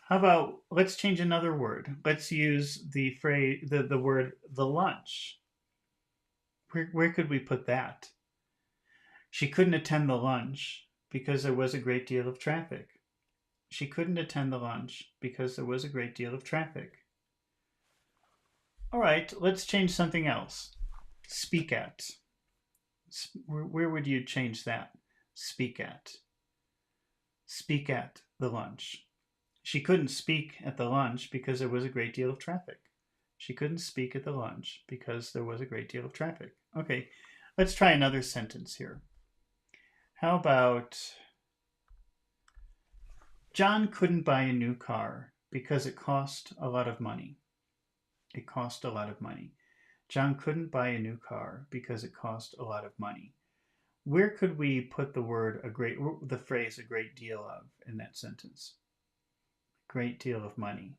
How about, let's change another word. Let's use the phrase, the word the lunch. Where could we put that? She couldn't attend the lunch because there was a great deal of traffic. She couldn't attend the lunch because there was a great deal of traffic. All right, let's change something else. Speak at. Where would you change that? Speak at. Speak at the lunch. She couldn't speak at the lunch because there was a great deal of traffic. She couldn't speak at the lunch because there was a great deal of traffic. Okay, let's try another sentence here. How about, John couldn't buy a new car because it cost a lot of money. It cost a lot of money. John couldn't buy a new car because it cost a lot of money. Where could we put the phrase a great deal of in that sentence? Great deal of money.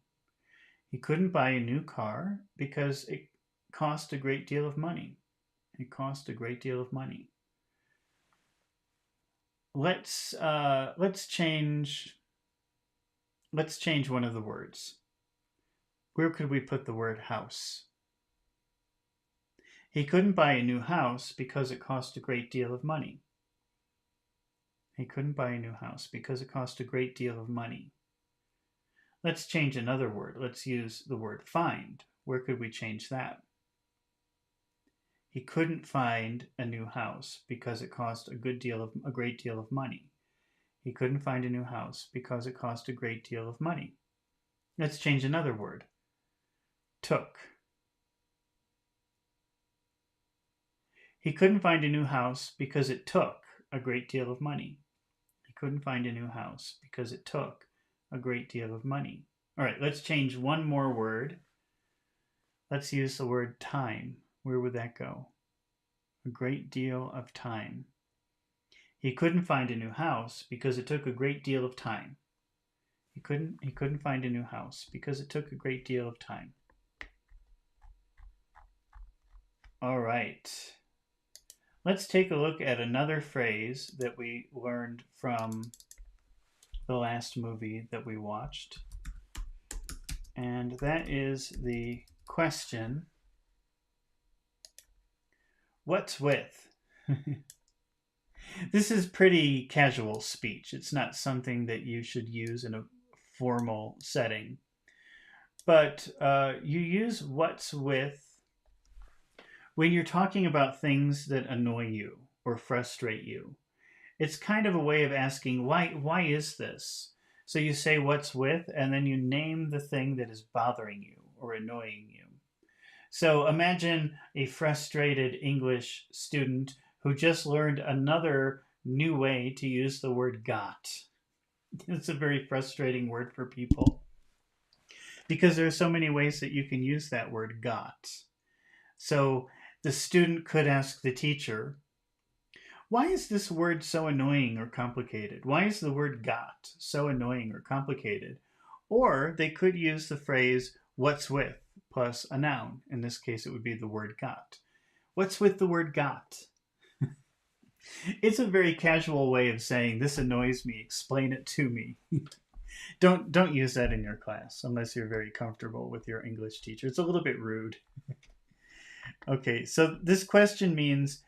He couldn't buy a new car because it cost a great deal of money. It cost a great deal of money. Let's change one of the words. Where could we put the word house? He couldn't buy a new house because it cost a great deal of money. He couldn't buy a new house because it cost a great deal of money. Let's change another word. Let's use the word find. Where could we change that? He couldn't find a new house because it cost a great deal of money. He couldn't find a new house because it cost a great deal of money. Let's change another word. Took. He couldn't find a new house because it took a great deal of money. He couldn't find a new house because it took a great deal of money. All right, let's change one more word. Let's use the word time. Where would that go? A great deal of time. He couldn't find a new house because it took a great deal of time. He couldn't find a new house because it took a great deal of time. All right. Let's take a look at another phrase that we learned from the last movie that we watched. And that is the question, what's with? This is pretty casual speech. It's not something that you should use in a formal setting. But you use what's with when you're talking about things that annoy you or frustrate you. It's kind of a way of asking, why is this? So you say what's with, and then you name the thing that is bothering you or annoying you. So imagine a frustrated English student who just learned another new way to use the word got. It's a very frustrating word for people because there are so many ways that you can use that word got. So the student could ask the teacher, why is this word so annoying or complicated? Why is the word got so annoying or complicated? Or they could use the phrase what's with plus a noun. In this case, it would be the word got. What's with the word got? It's a very casual way of saying this annoys me, explain it to me. Don't use that in your class unless you're very comfortable with your English teacher. It's a little bit rude. Okay, so this question means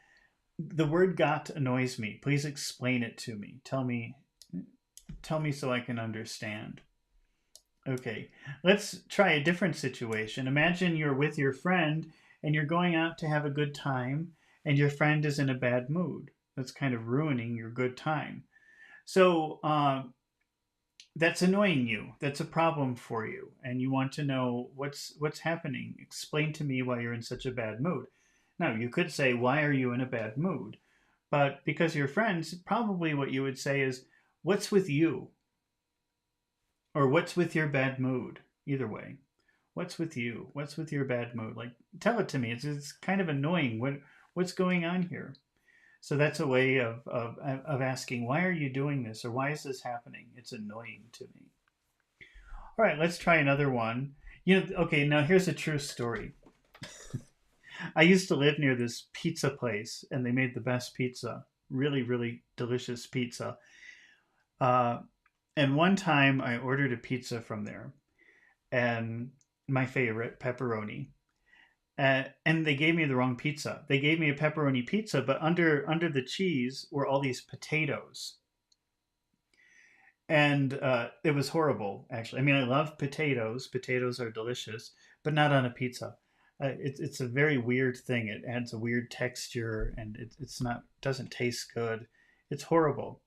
the word got annoys me. Please explain it to me. Tell me so I can understand. Okay, let's try a different situation. Imagine you're with your friend and you're going out to have a good time and your friend is in a bad mood. That's kind of ruining your good time. So that's annoying you. That's a problem for you. And you want to know what's happening. Explain to me why you're in such a bad mood. Now, you could say, why are you in a bad mood? But because you're friends, probably what you would say is, what's with you? Or what's with your bad mood? Either way. What's with you? What's with your bad mood? Like, tell it to me. It's kind of annoying. What's going on here? So that's a way of asking, why are you doing this? Or why is this happening? It's annoying to me. All right, let's try another one. Okay, now here's a true story. I used to live near this pizza place, and they made the best pizza. Really, really delicious pizza. And one time I ordered a pizza from there, and my favorite, pepperoni. And they gave me the wrong pizza. They gave me a pepperoni pizza, but under the cheese were all these potatoes. And it was horrible, actually. I mean, I love potatoes. Potatoes are delicious, but not on a pizza. It's a very weird thing. It adds a weird texture, and doesn't taste good. It's horrible.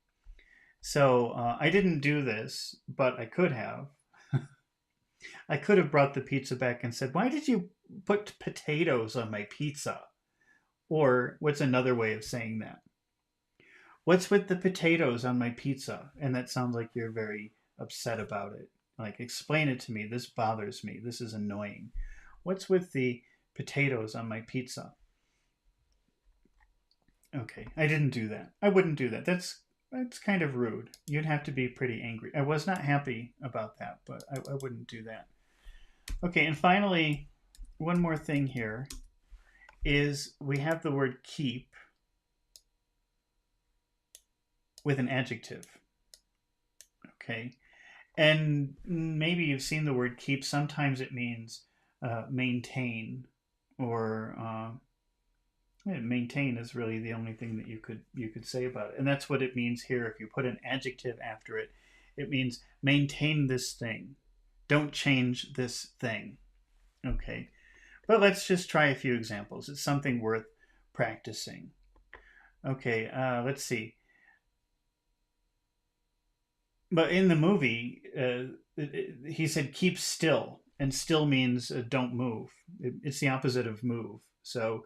So I didn't do this, but I could have. I could have brought the pizza back and said, why did you put potatoes on my pizza? Or what's another way of saying that? What's with the potatoes on my pizza? And that sounds like you're very upset about it. Like, explain it to me. This bothers me. This is annoying. What's with the potatoes on my pizza? Okay, I didn't do that. I wouldn't do that. That's kind of rude. You'd have to be pretty angry. I was not happy about that, but I wouldn't do that. Okay, and finally, one more thing here is we have the word keep with an adjective. Okay, and maybe you've seen the word keep. Sometimes it means maintain, or maintain is really the only thing that you could say about it. And that's what it means here. If you put an adjective after it, it means maintain this thing. Don't change this thing. Okay. But let's just try a few examples. It's something worth practicing. Okay, let's see. But in the movie, he said keep still. And still means don't move. It's the opposite of move. So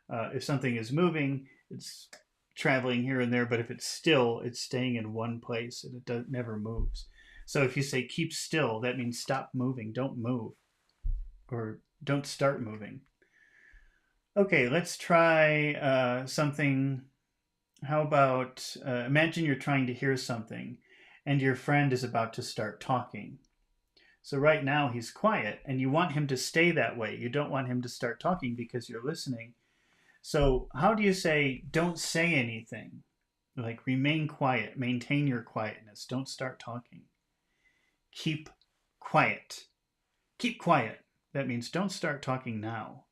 if something is moving, it's traveling here and there, but if it's still, it's staying in one place and it never moves. So if you say keep still, that means stop moving, don't move, or don't start moving. Okay, let's try something. How about, imagine you're trying to hear something and your friend is about to start talking. So right now he's quiet and you want him to stay that way. You don't want him to start talking because you're listening. So how do you say, don't say anything? Like, remain quiet, maintain your quietness, don't start talking. Keep quiet. Keep quiet. That means don't start talking now.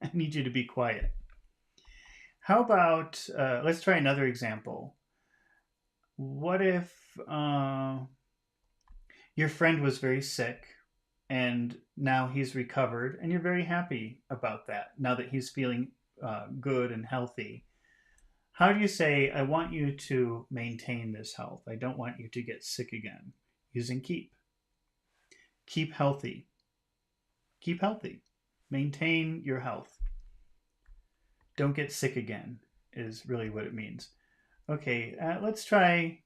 I need you to be quiet. How about, let's try another example. What if your friend was very sick and now he's recovered, and you're very happy about that now that he's feeling good and healthy. How do you say, I want you to maintain this health? I don't want you to get sick again. Using keep. Keep healthy. Keep healthy. Maintain your health. Don't get sick again is really what it means. Okay, let's try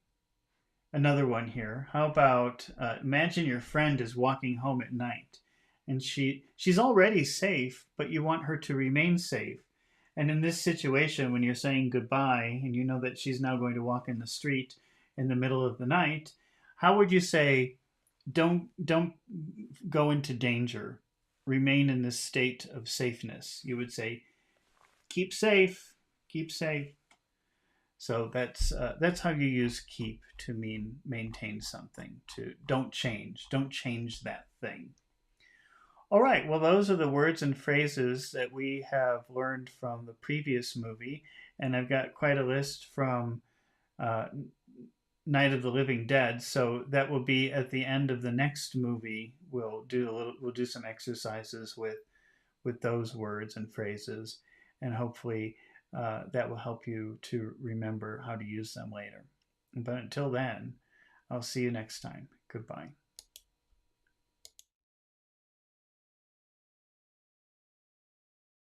another one here. How about imagine your friend is walking home at night and she's already safe, but you want her to remain safe. And in this situation, when you're saying goodbye and you know that she's now going to walk in the street in the middle of the night, how would you say, don't go into danger, remain in this state of safeness? You would say, keep safe, keep safe. So that's how you use keep to mean maintain something. To don't change that thing. All right, well, those are the words and phrases that we have learned from the previous movie, and I've got quite a list from Night of the Living Dead. So that will be at the end of the next movie. We'll do some exercises with those words and phrases, and hopefully that will help you to remember how to use them later. But until then, I'll see you next time. Goodbye.